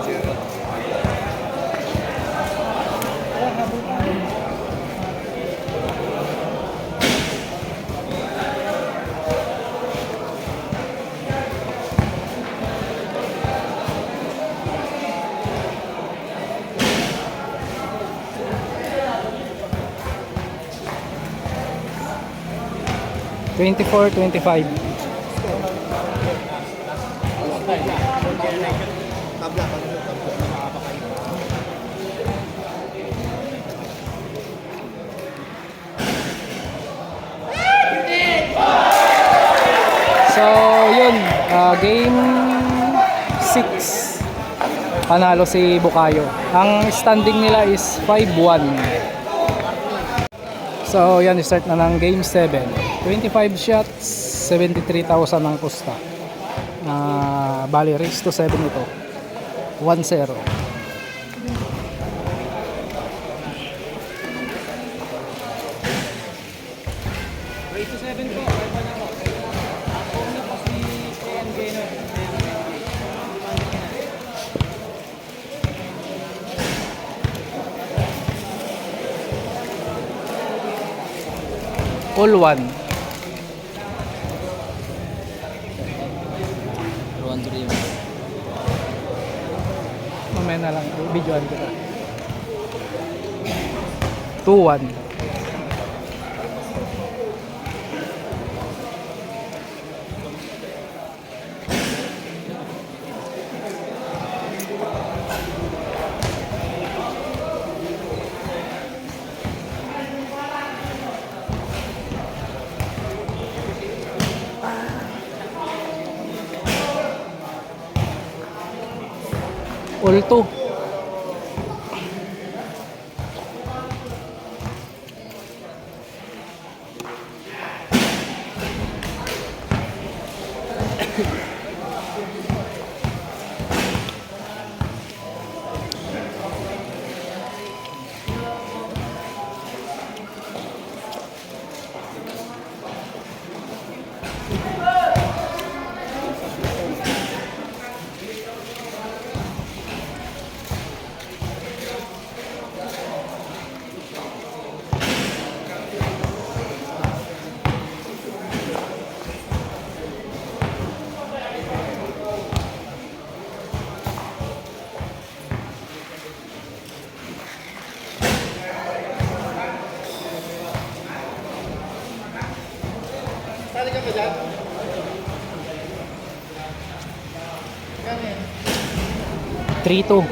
Twenty-four, 25. So, yun. Game 6. Panalo si Bukayo. Ang standing nila is 5-1. So, yan. Start na ng game 7. 25 shots, 73,000 ang pusta. Bali, race to 7 ito. 1-0. Race to 7 po. All one. Ruan to rin. Mamaya na lang. Videoan kita. 2-1. All two. Sali ka ba dyan? 3-2.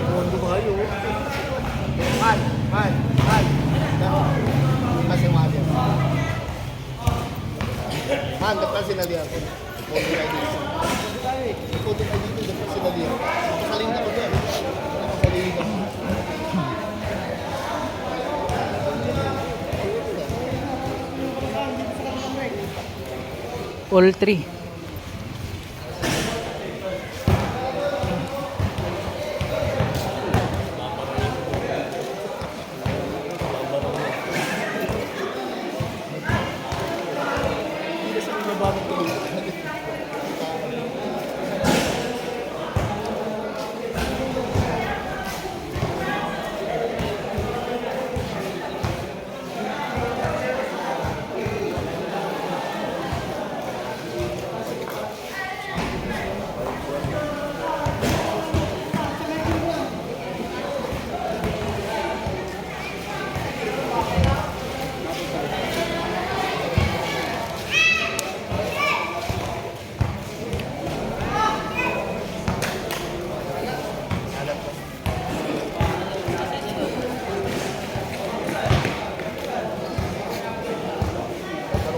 Mundo ba kayo? Man. Kasi mali. Man, dapat sinali ako. Ipon nila dito. Ipon nila dito, dapat sinali ako. Nakasaling ako dyan. Nakasaling ako. All three.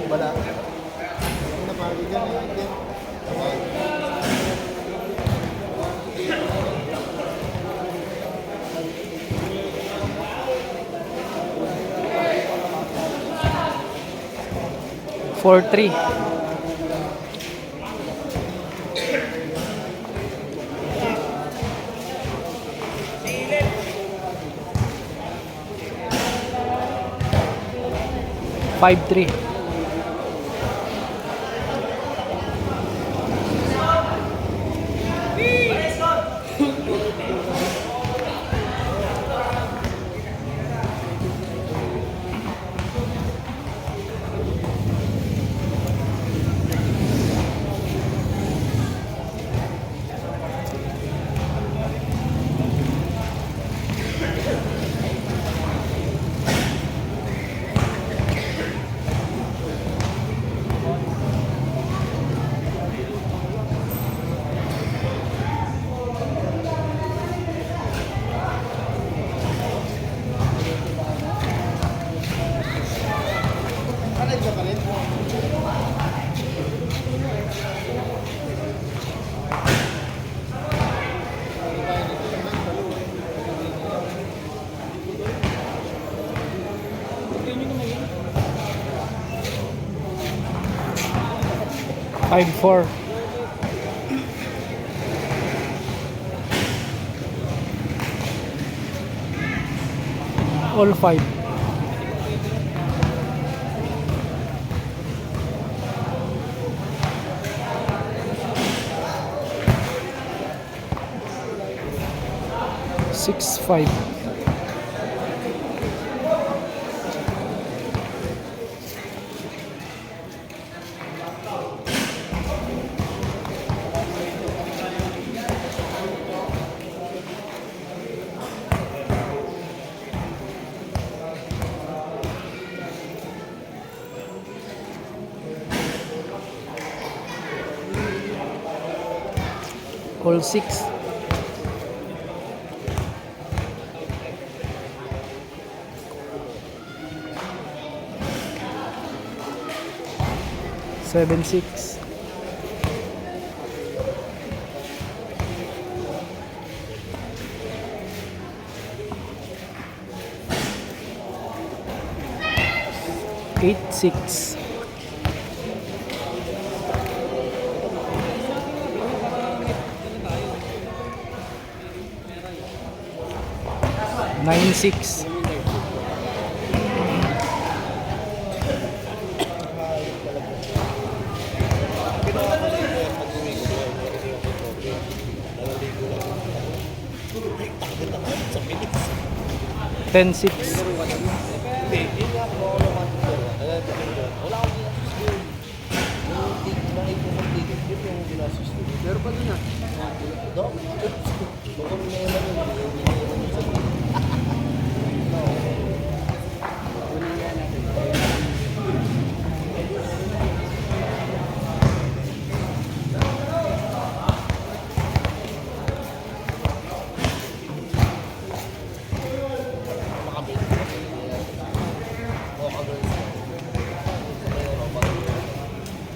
Wala. Ako napagod yan eh. Four three. 5-3. Five, 4. All 5. Six, 5. All 6. Seven, 6. Eight, 6. 9-6. Ten, 6. Pero pa dun ah. Dok? Bukong na yun.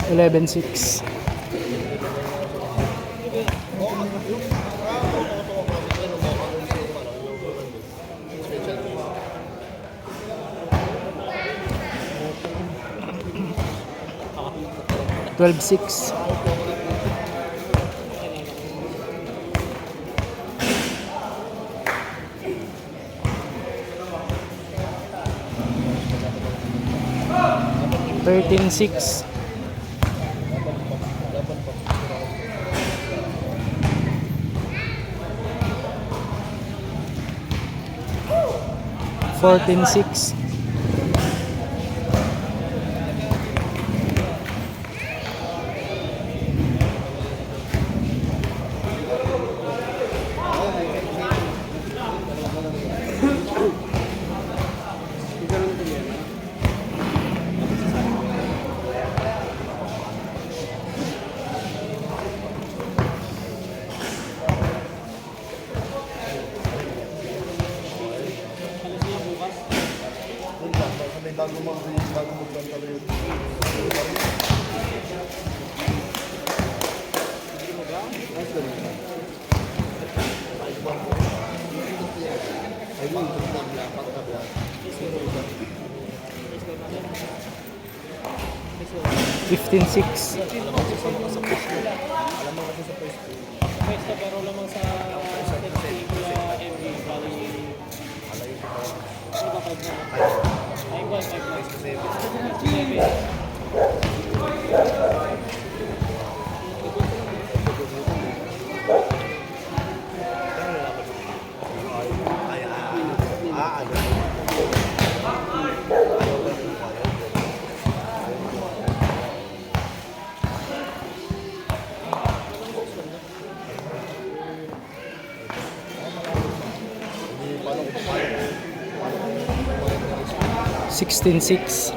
11-6. Twelve, 6. Thirteen, 6. 14-6. 15-6. 16.6.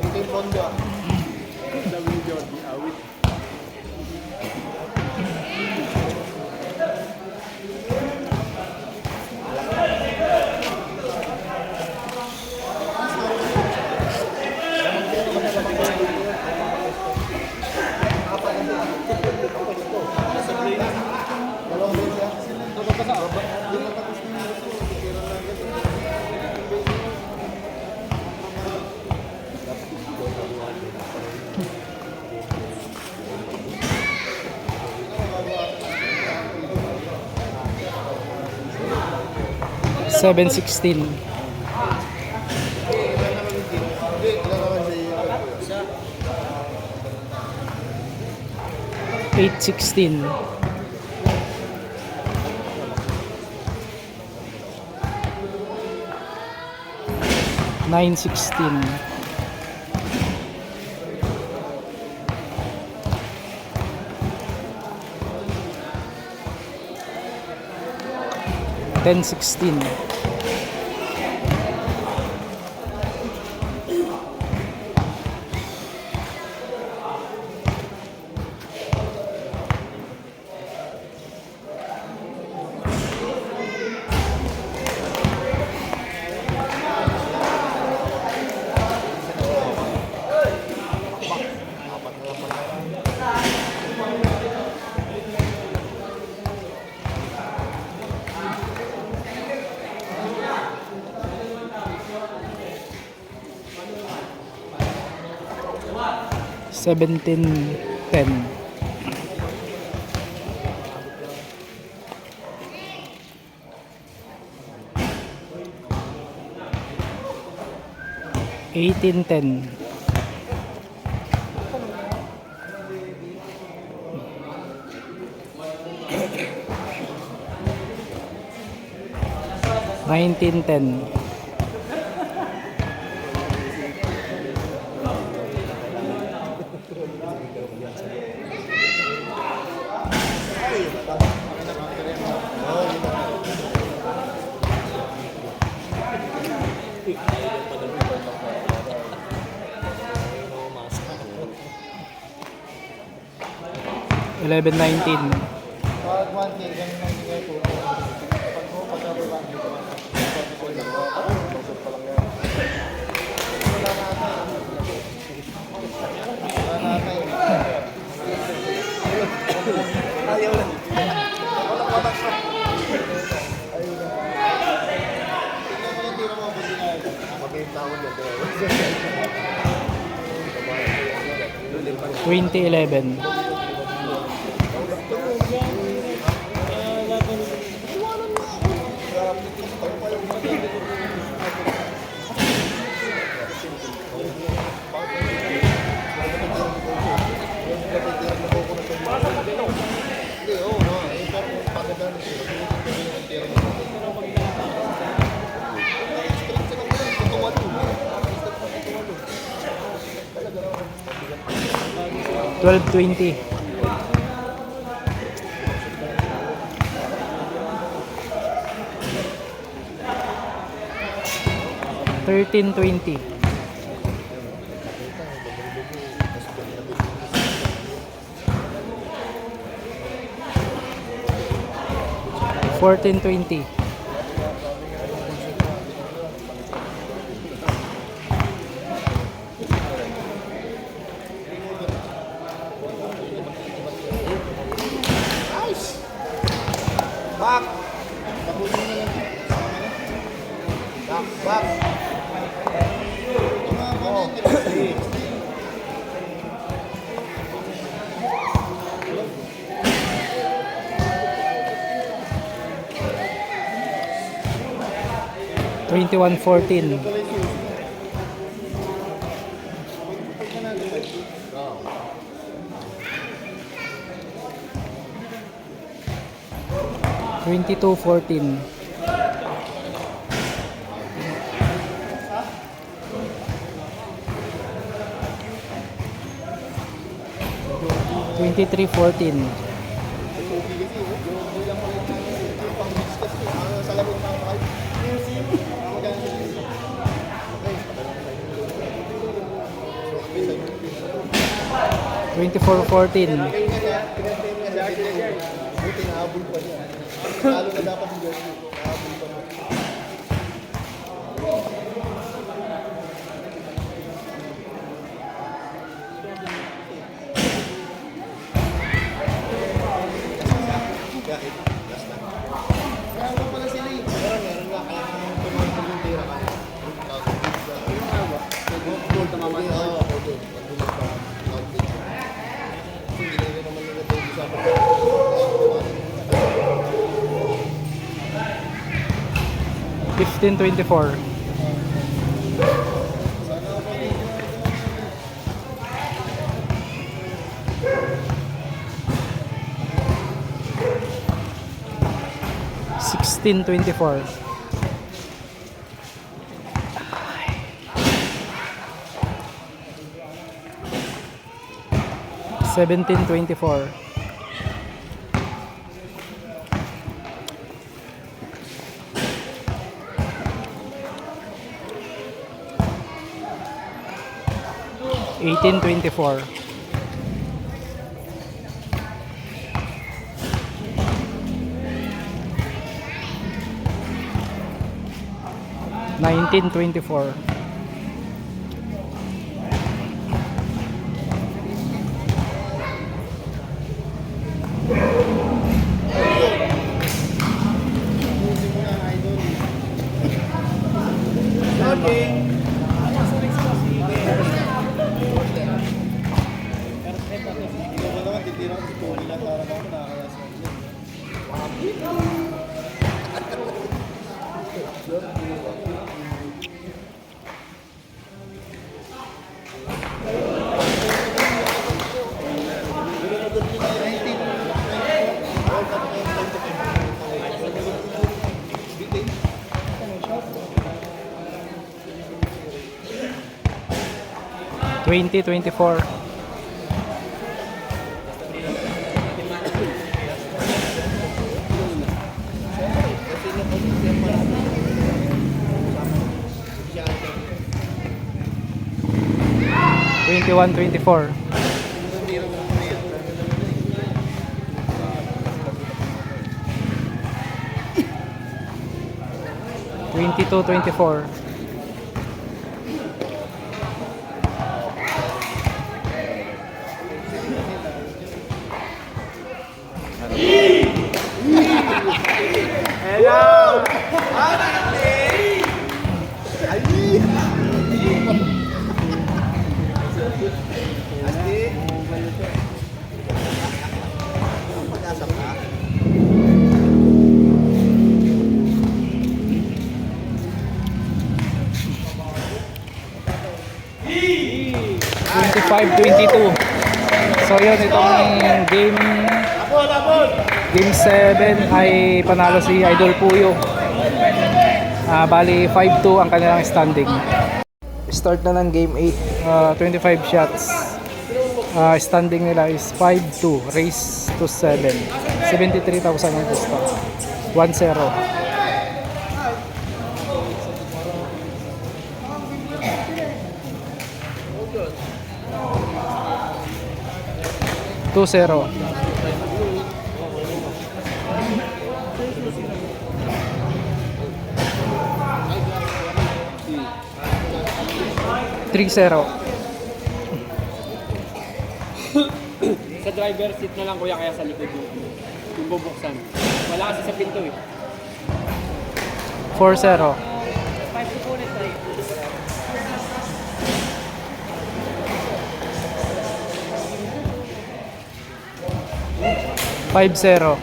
Ito yung pondo ah. 7.16. 8.16. 9.16. 10.16. 17.10. 18.10. 19.10. 11.19. Pag 1K, ganun lang bigay ko. Pag mo, pagkabi ba? Ayaw lang. Watak-watak siya. Ayaw lang. Tingnan mo yung tira mo, buti na ito. Mabenta ko dyan. 2011. Hindi, oo nga. Eh, pero pagkagano siya. Strict siya lang yun. Tutuwa yun. Talaga. 12.20. 13.20. 14.20. 'Bak! Tapusin mo na lang. Bak! Ito nga po. 21-14. 22-14. 23-14. Twenty-four 14. Buti nahabol pa niya. Lalo na dapat yung jersey. Nahabol pa niya. Fifteen 24. Sixteen 24. 17-24. 18-24. 19-24. 20-24. 21-24. 22-24. 25-22. So yun, itong game 7 ay panalo si Idol Puyo. Bali 5-2 ang kanilang standing. Start na ng game 8. 25 shots. Standing nila is 5-2, race to 7. 73,000 ang gusto. 1-0. 2-0. 3-0. Sa driver seat na lang kuya, kaya sa likod yung bubuksan. Wala kasi sa pinto eh. 4-0. 5-0. 5-0.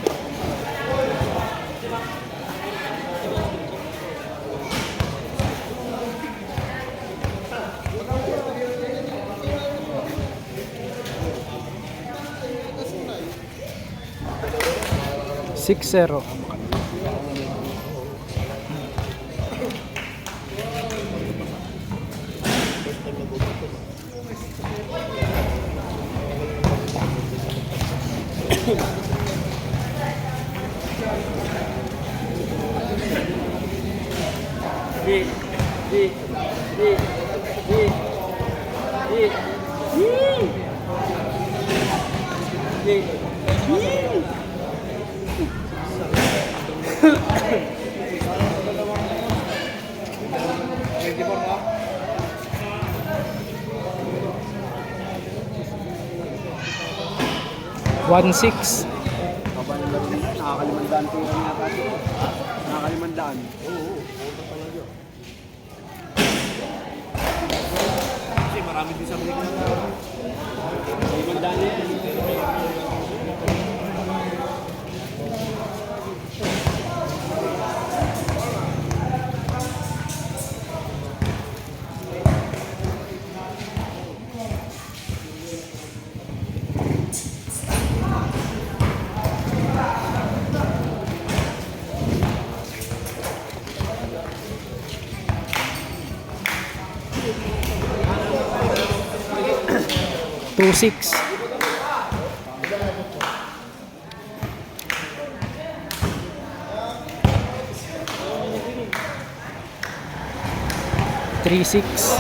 6-0. One six. Nakakalimandaan tira niya kasi. Nakakalimandaan. Kasi marami din sa balik na. Limandaan niya. Two six. Three six.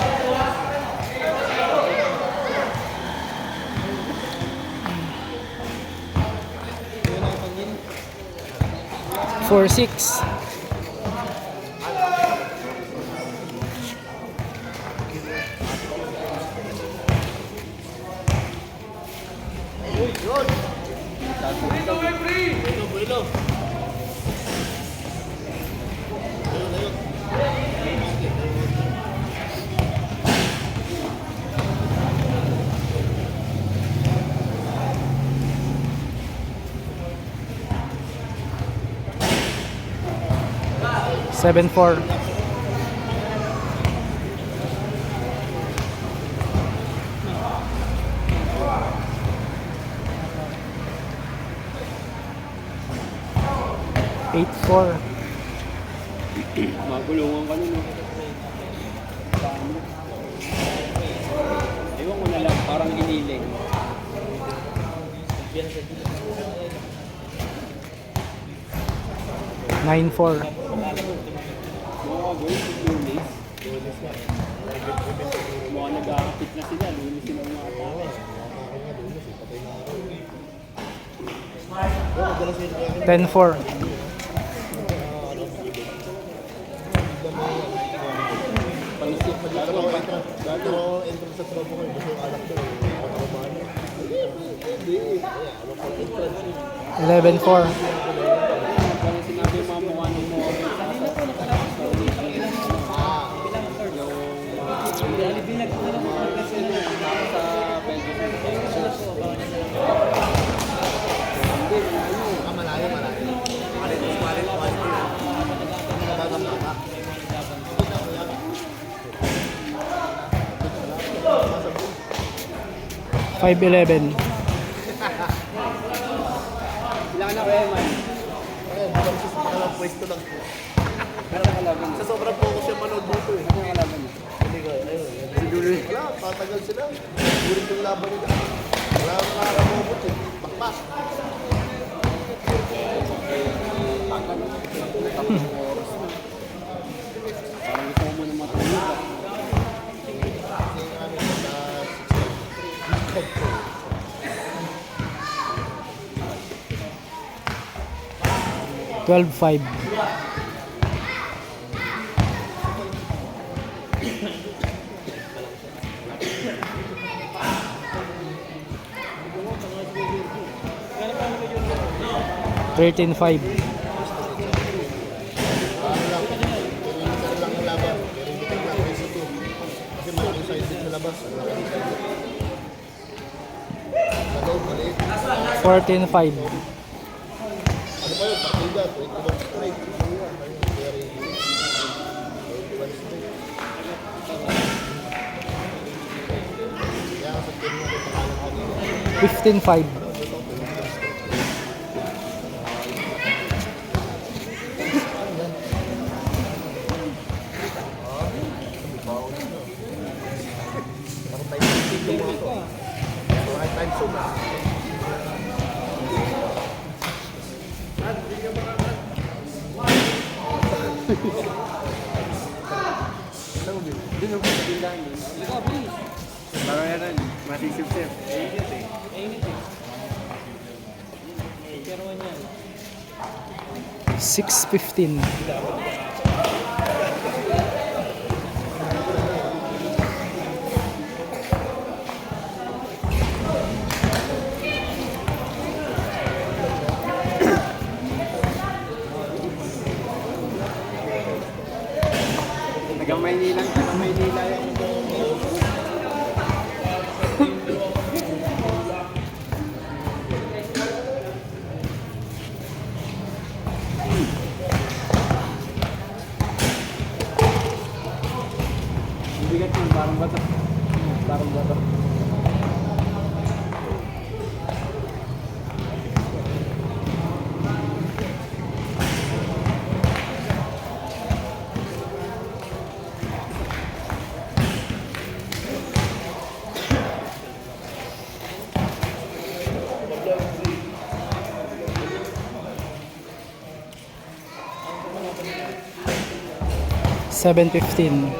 4-6. Seven four. Eight four. Magulungan ka nun. Paano? Ewan ko na lang, parang iniling. Nine four. Mga boy, lunis. Mga nag-aakapit na sila, lunis sila mga atake. 10-4. Panisip pa dito. Pero entrance sa tropo ko, gusto yung anak ko. Ako na kumahan. Hindi. Ano pang entrance? 11-4. Parang sinabi yung mga mukha ng mga kanina po nakalakas sa ulit. Yung binag ko na mga kasi sa Belgium. Malayo. Malit. Kabagam-bata. 5-11. Ilan na kaya man? Ayun, parang sa pangalawang pwesto lang. Pero nakalaban. Sa sobrang focus yung manood dito eh. Nakalaban. Hindi ko, ayun. Wala, tatagal sila. Burit yung laban nila. Wala nang nakakabobot eh. Bakbak. Parang gusto mo muna matulog. 12-5. Thirteen five. Pero lang ang laban. Pero hindi ka na kasi ito. Kasi malaking size din sa labas. Malaking size din. Nagaw, maliit. 14-5. Ano pa yun? Partida, 21 straight. Very 21 straight. Kaya nga sa team mo kung pangalan kanina. 15-5. Baka yan, masisip-sip. Mainit eh. Pero yan. 6:15. Tagang Maynila yung 7:15.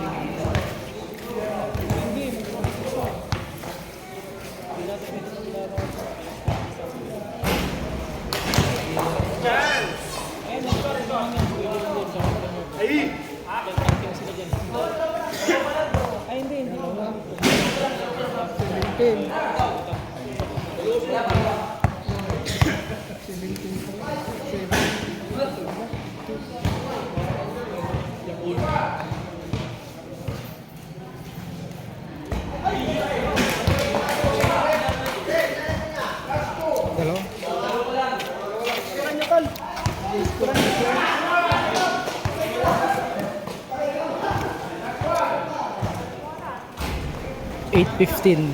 Hello? 8:15.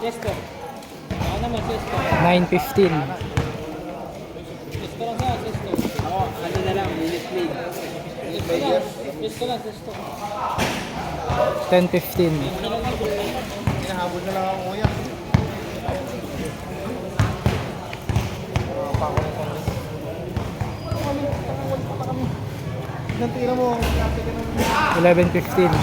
Chester. Ako naman, Chester. 9:15. Chester lang sa Chester. Ako, ano na lang, minute league. Chester lang, Chester. 10:15. Hinahabol na lang ako kuya. Nantira mo. 11:15.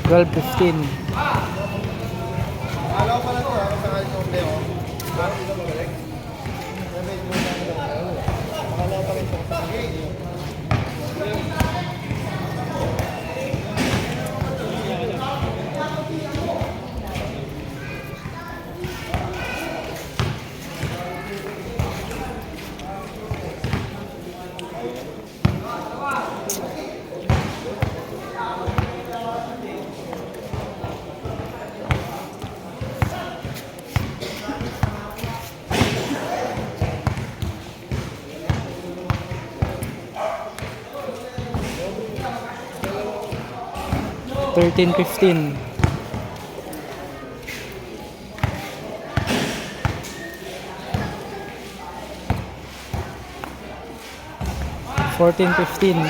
12:15. Alam ko pala ito, ako sa kalit ng Leo. Bakit ito babalik? Akala ko pala ito sa kalit. Thirteen 15. 14:15.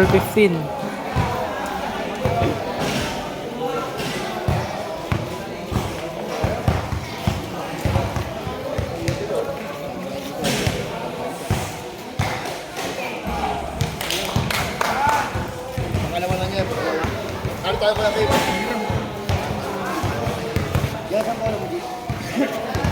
15. Pangalawa na niya. Ano tayo pala kayo? Yan, saan tayo?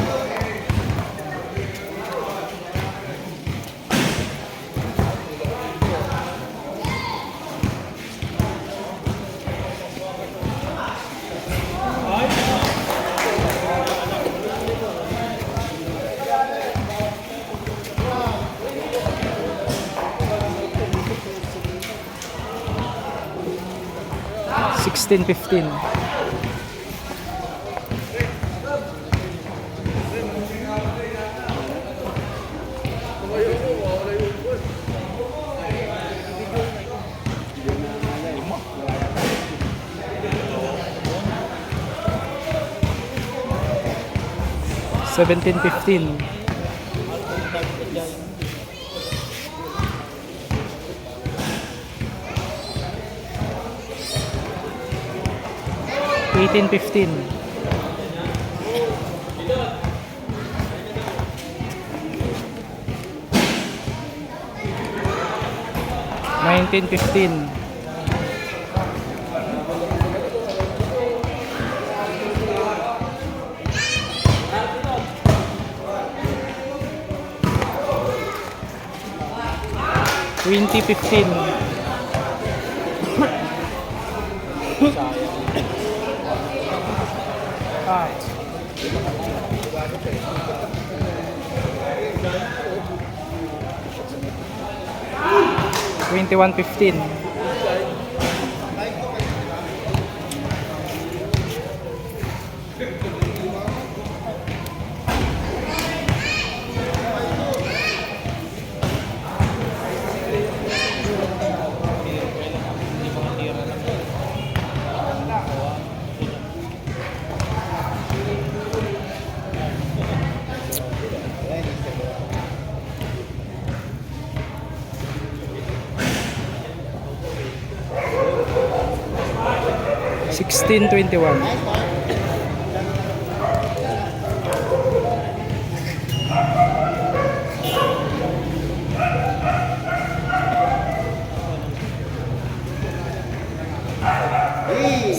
16-15. Seventeen 15. 18-15. 19-15. 20-15. 21-15. 16-21.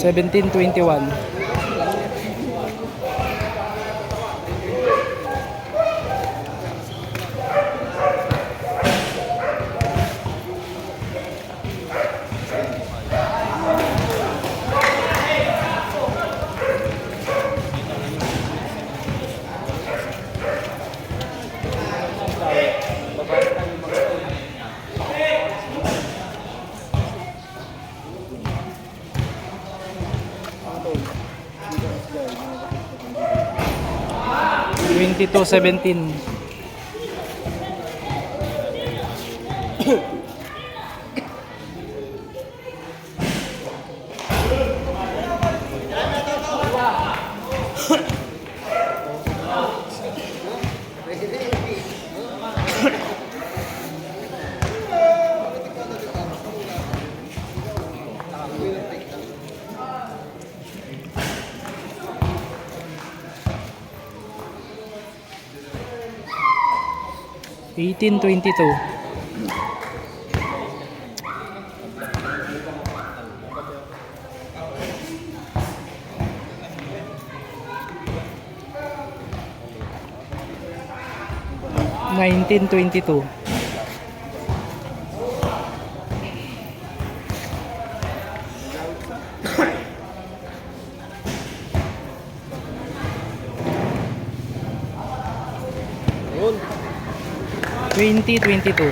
17-21. 22-17. 18-22. 19-22. 20-22.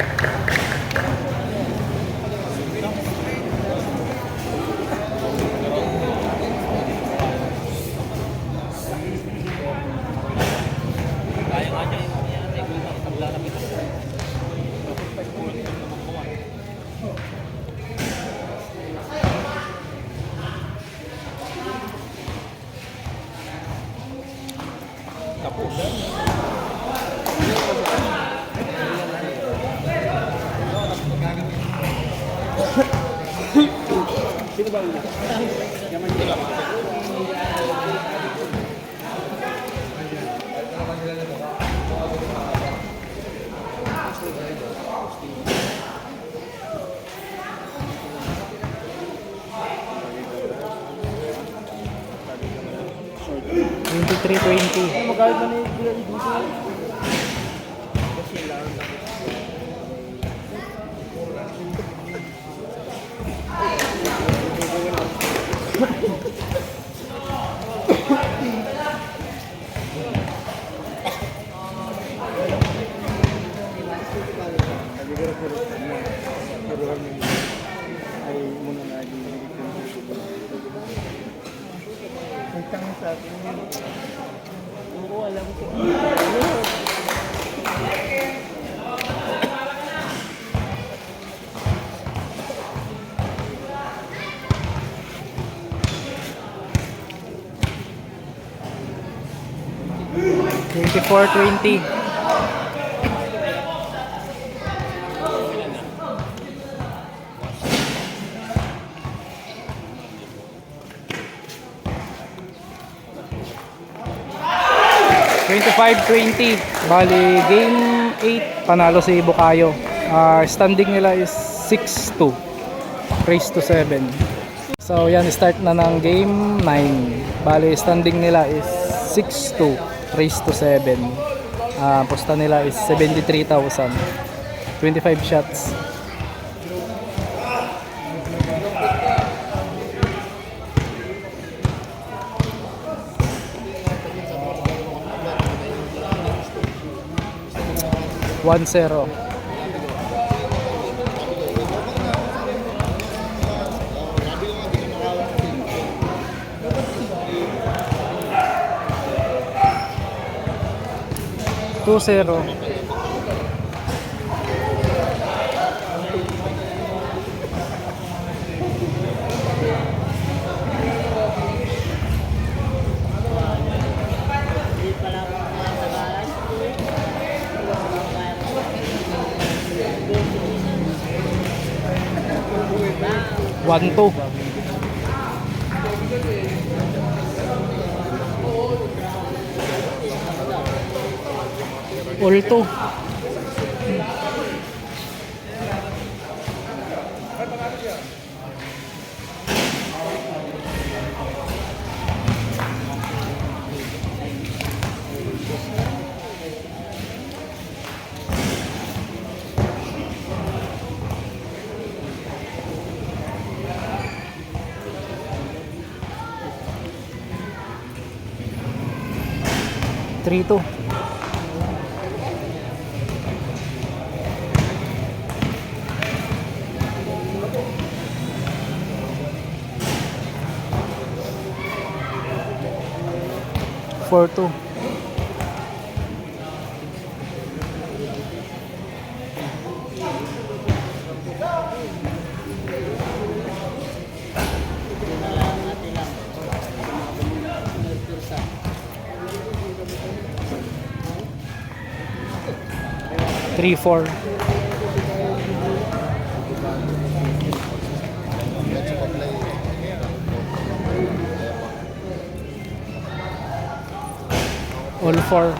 23-20. sa akin yun. Oo, alam ko. 24-20. Bali, game 8, panalo si Bukayo. Standing nila is 6-2. Race to 7. So, yan, start na ng game 9. Bali, standing nila is 6-2. Race to 7. Pusta nila is 73,000. 25 shots. One zero. Two zero. One two. All two. Three two. Four two. Three four. All four.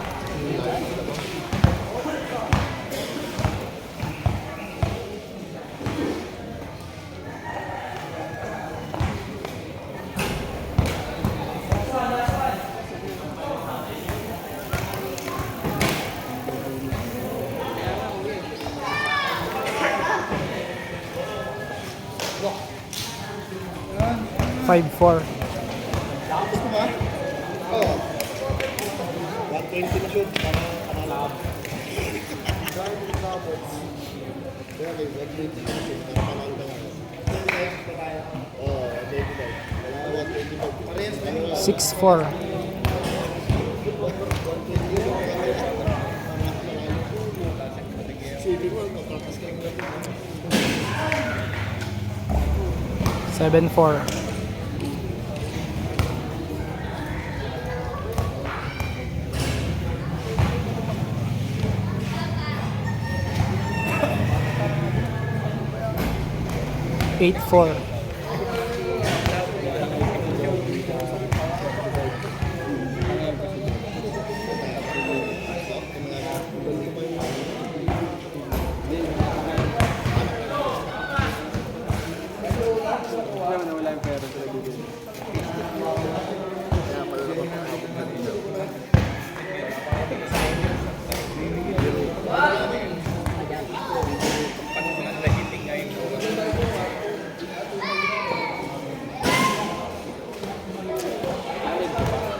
Five four. 120 na shoot. Parang kaya kayo, 120 na shoot. Parang oo, 125. Parehas na yun. Six four. Seven four. Eight four. Nawala yung pera sa lagi.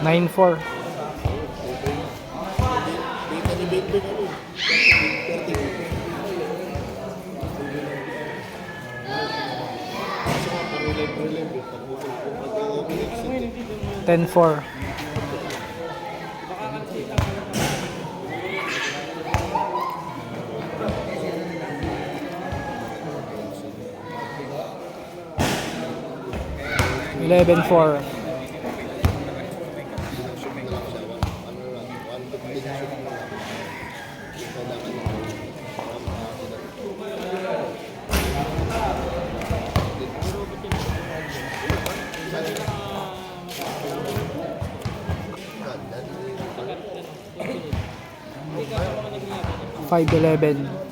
Nine four. Dito ni Big Big ano. 30. Kasi nga, parang relive. Pag 10-4. 11-4. Five 11.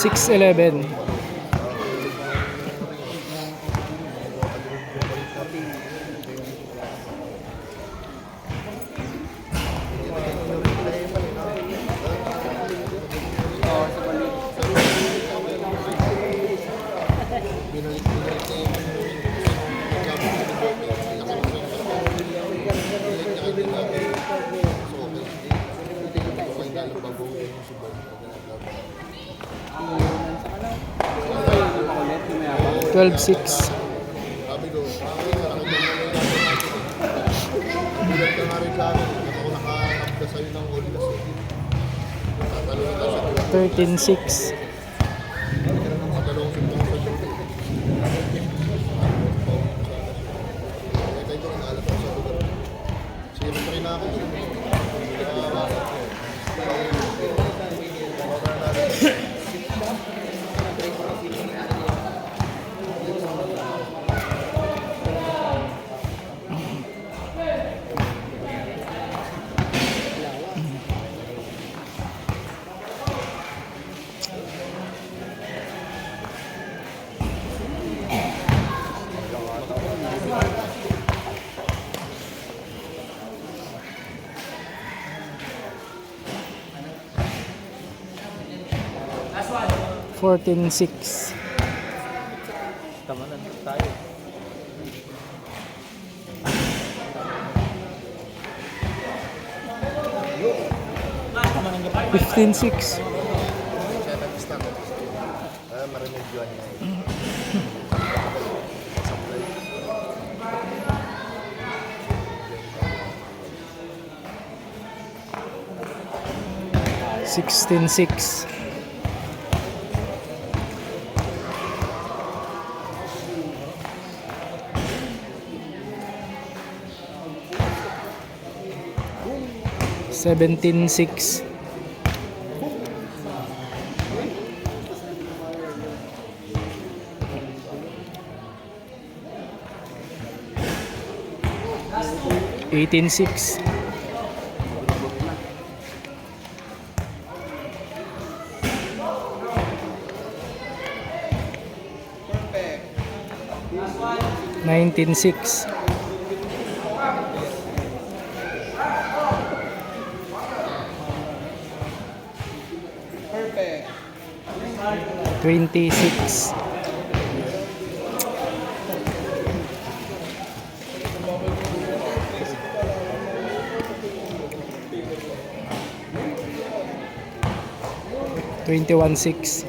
Six 11. Twelve 6. Sabi ko, bilang ka nga rin sa akin, ako nakakamda sa'yo ng all last. Tatalong ka sa 13-6. tatalong sa mga sa duty. Kaya kayo ko naalat ako sa lugar. Sino pa rin ako. Fourteen 6. Tama na tayo. Fifteen 6. Marinig yun. 16-6. Seventeen 6. Eighteen 6. Nineteen 6. 26. Twenty-one 6.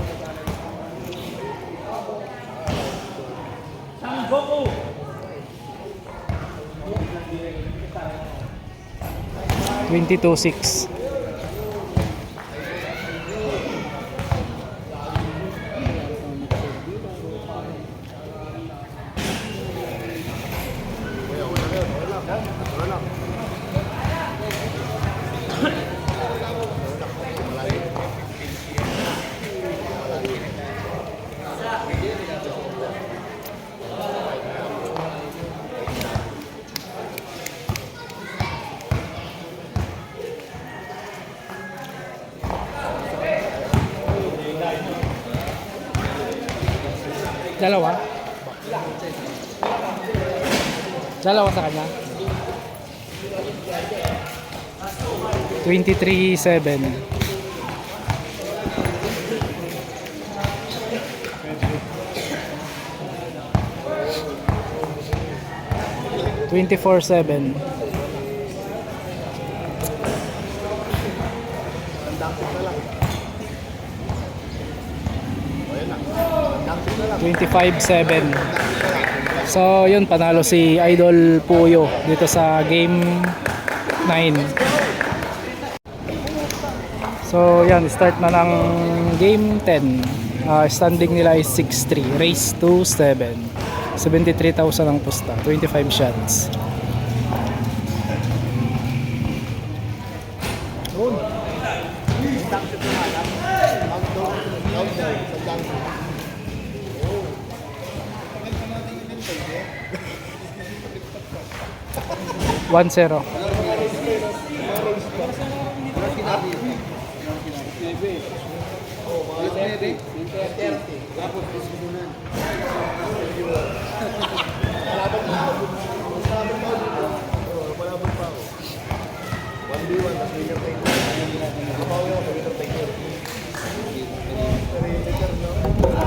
Twenty-two 6. 2. Dalawa sa kanya. 23 7. 24-7. Ayun na. 25-7. So yun, panalo si Idol Puyo dito sa game 9. So yan, start na ng game 10. Standing nila is 6-3, race to 7. 73,000 ang pusta, 25 shots. One zero.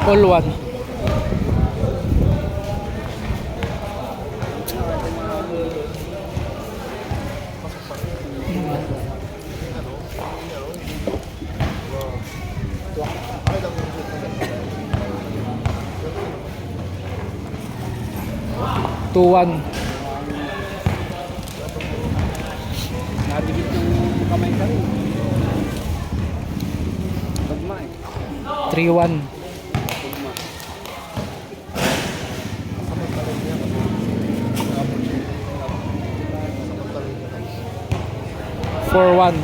All one. Two one. Nadikit yung kamay ka rin. Bagma eh. 3-1. Bagma. 4-1.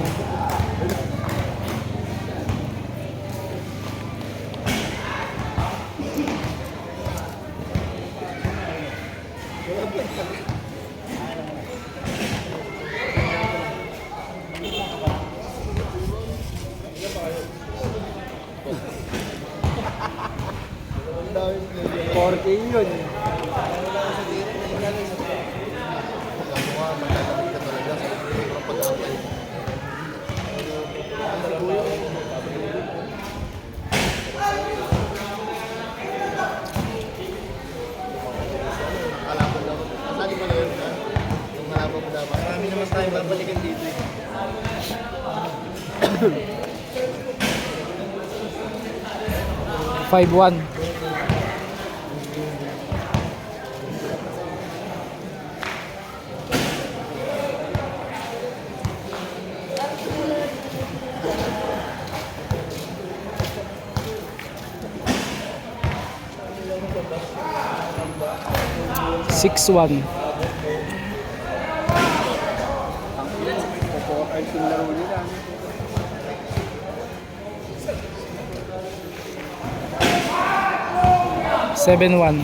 Porke yun. Marami naman tayo babalikan dito eh. 5-1. Six one. Popo cards yung laro nila. 7-1.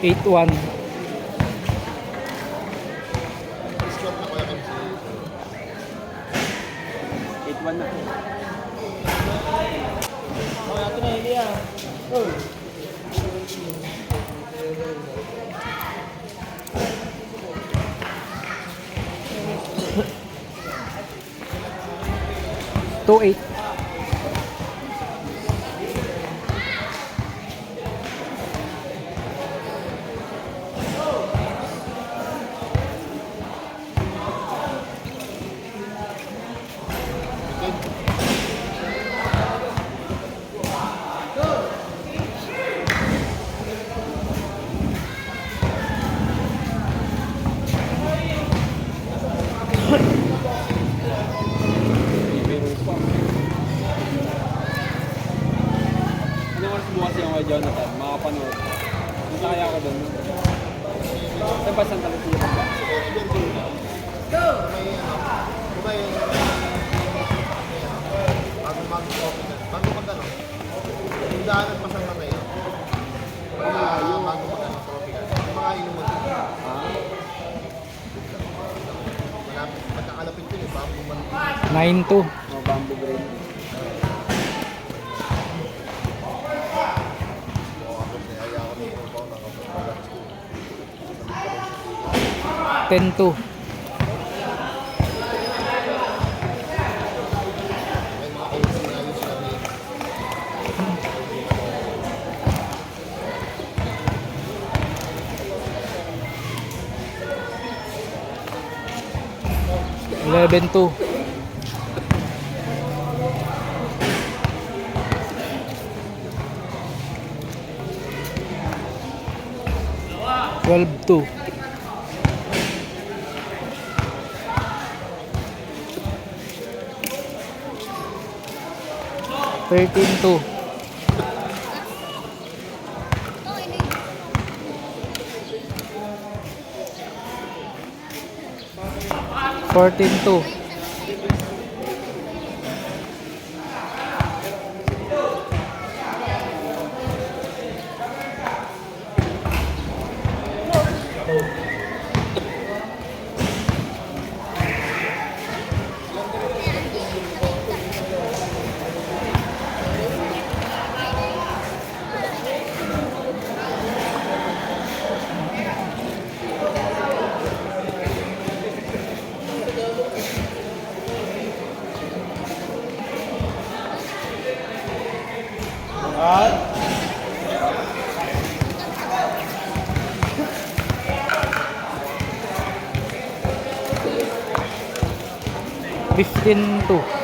8-1. Stop na kaya kami sa 8-1 na. Two eight. Ano oras bukas yung kay Jonathan? Makapanood. Punta kaya ako doon. Saan ba Santa Lucia ba? may bago mag-ano, yung daanan pa sa kayo. Yung bago mag-ano, tropical. Yung mga inuman. Magkakalapit yun eh, bago mag-ano. 9-2. Mga bamboo brain. Kaya ako nito po, nakapagpalat ko. 10-2. May mga kausing ayos kami. Eleven two. 12-2. 13-2. 14-2. 15-2.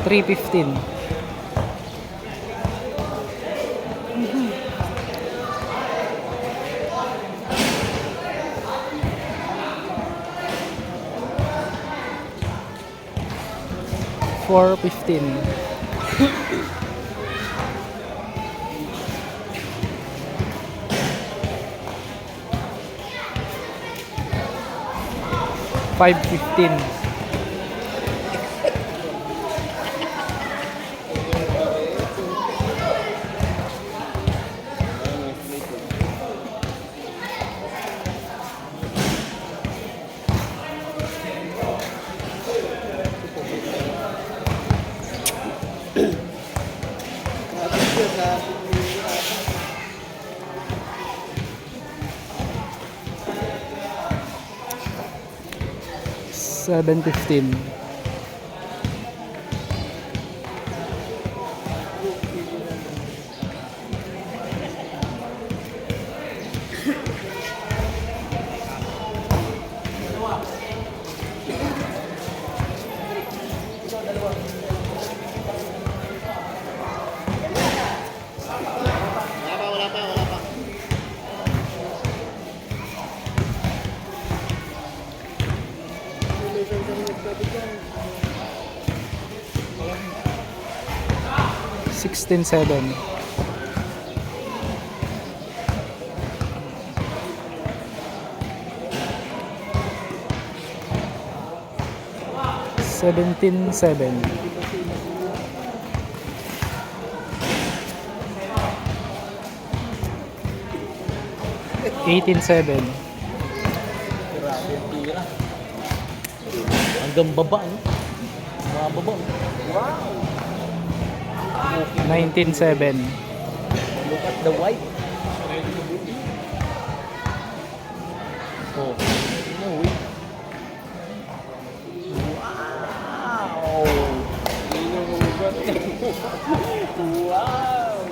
3-15. 4-15. 5-15. 7-15. 16-7. 17-7. 18-7. Hanggang baba, no? Mga baba, no? 19-7. Look at the white. Oh, no way. Wow! Wow!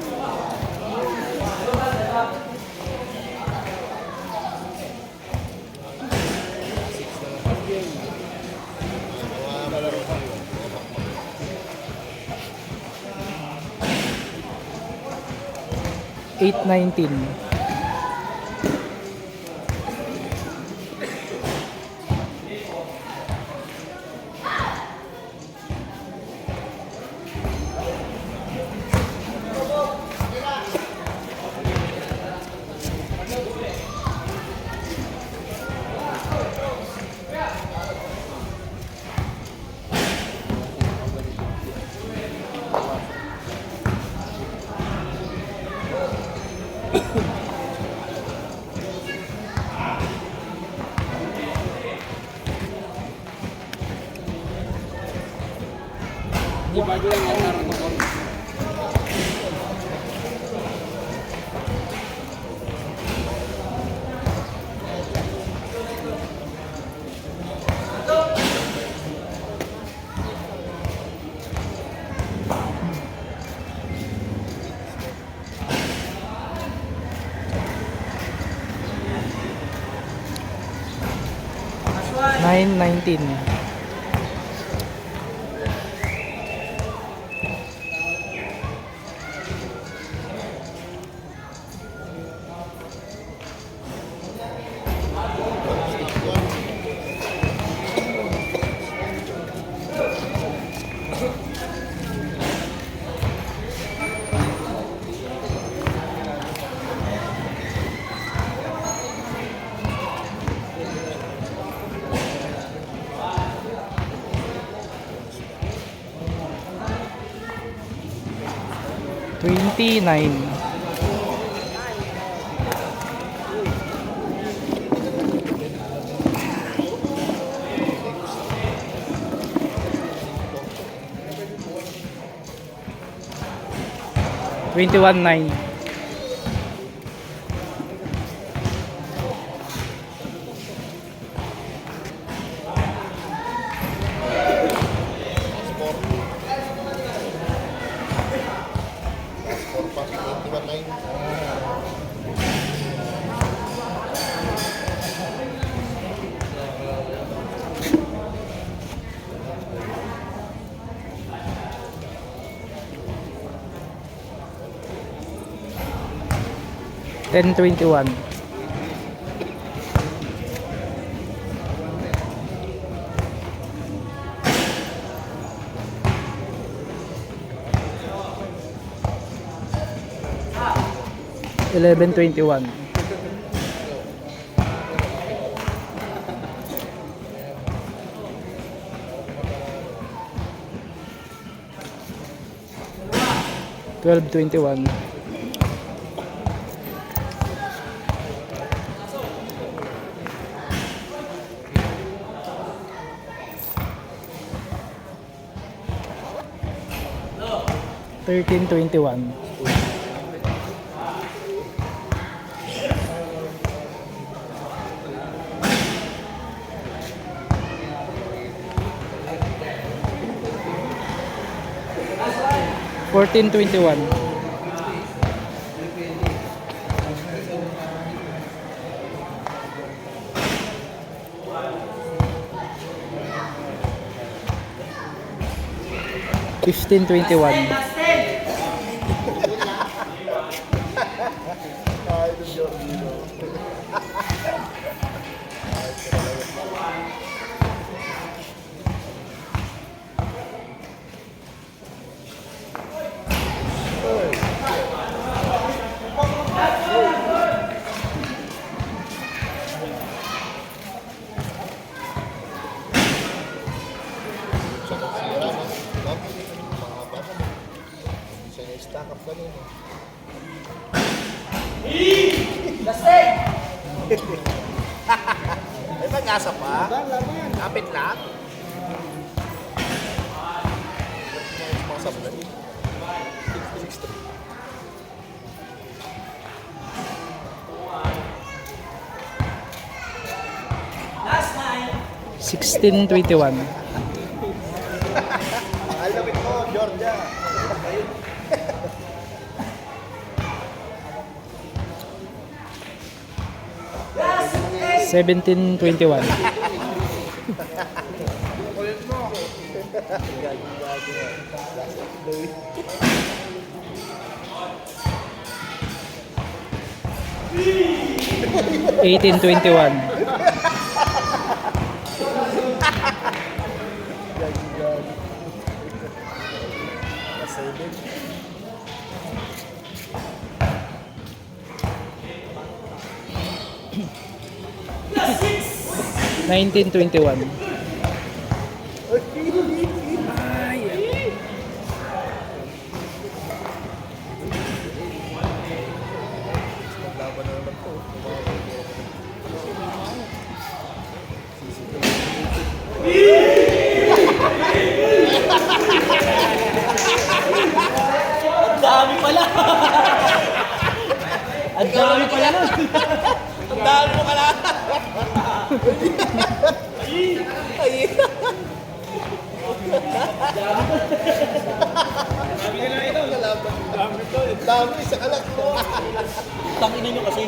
Eight 19. Hindi bago lang yan, harap ako. 9:19. $29. $21.9. For pass 21.9. $10.21. $11.21. $12.21. $13.21. $14.21. $15.21. Stack up kanina. May pag-asa pa? Kapit lang? Mga sablay. 16.21. Alamit mo, Georgia. $17.21. $18.21. $19.21. Ang dami pala nun! Ang dami mo pala! Ang dami sa kalat mo! Tangina nyo kasi.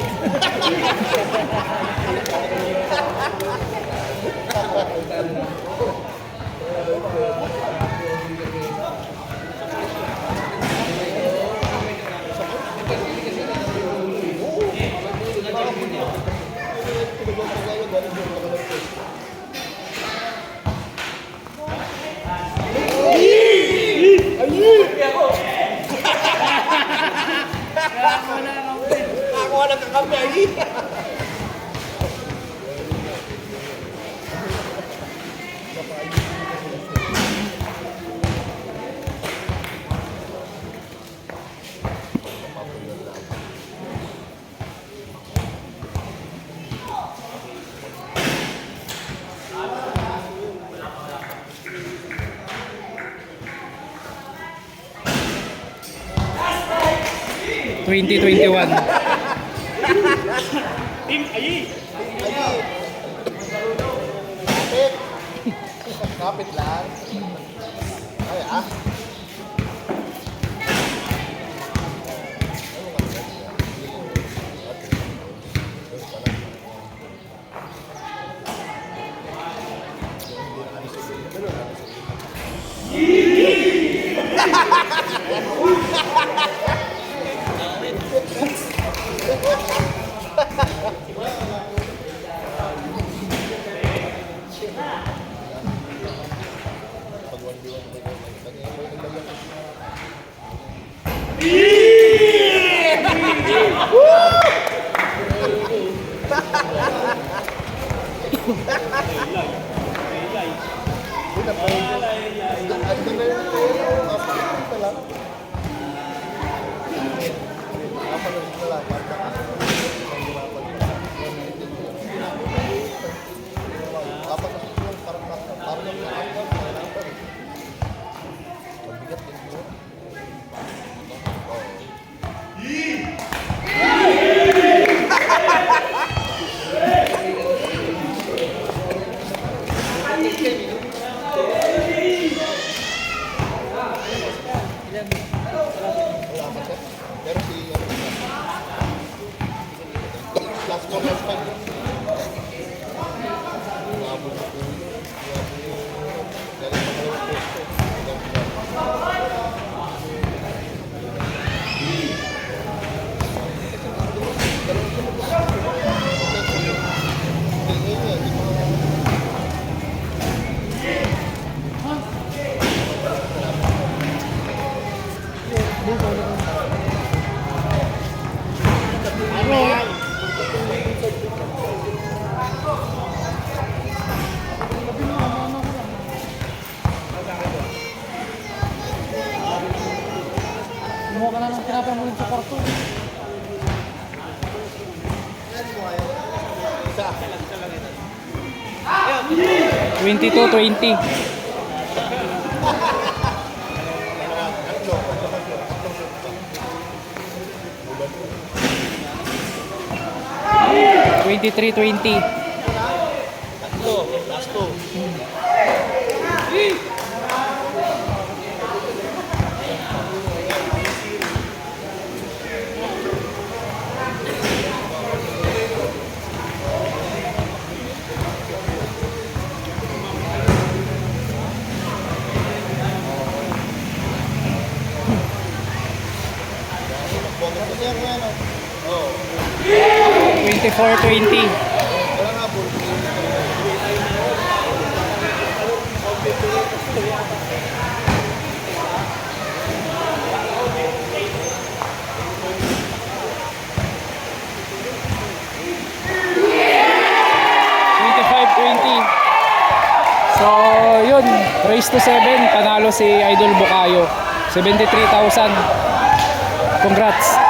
2021. Kapit lang. Ay, ah. Pero si last one, last five. Umabot na po. Galing pa kalawang pesto. Kumuha ka na ng tinapay mo rin sa kwarto. 22-20. Twenty-three, 20. Last two. Oh, 24-20. wala nga ball. So, yun. Race to 7. Panalo si Idol Bukayo. 73,000. Congrats.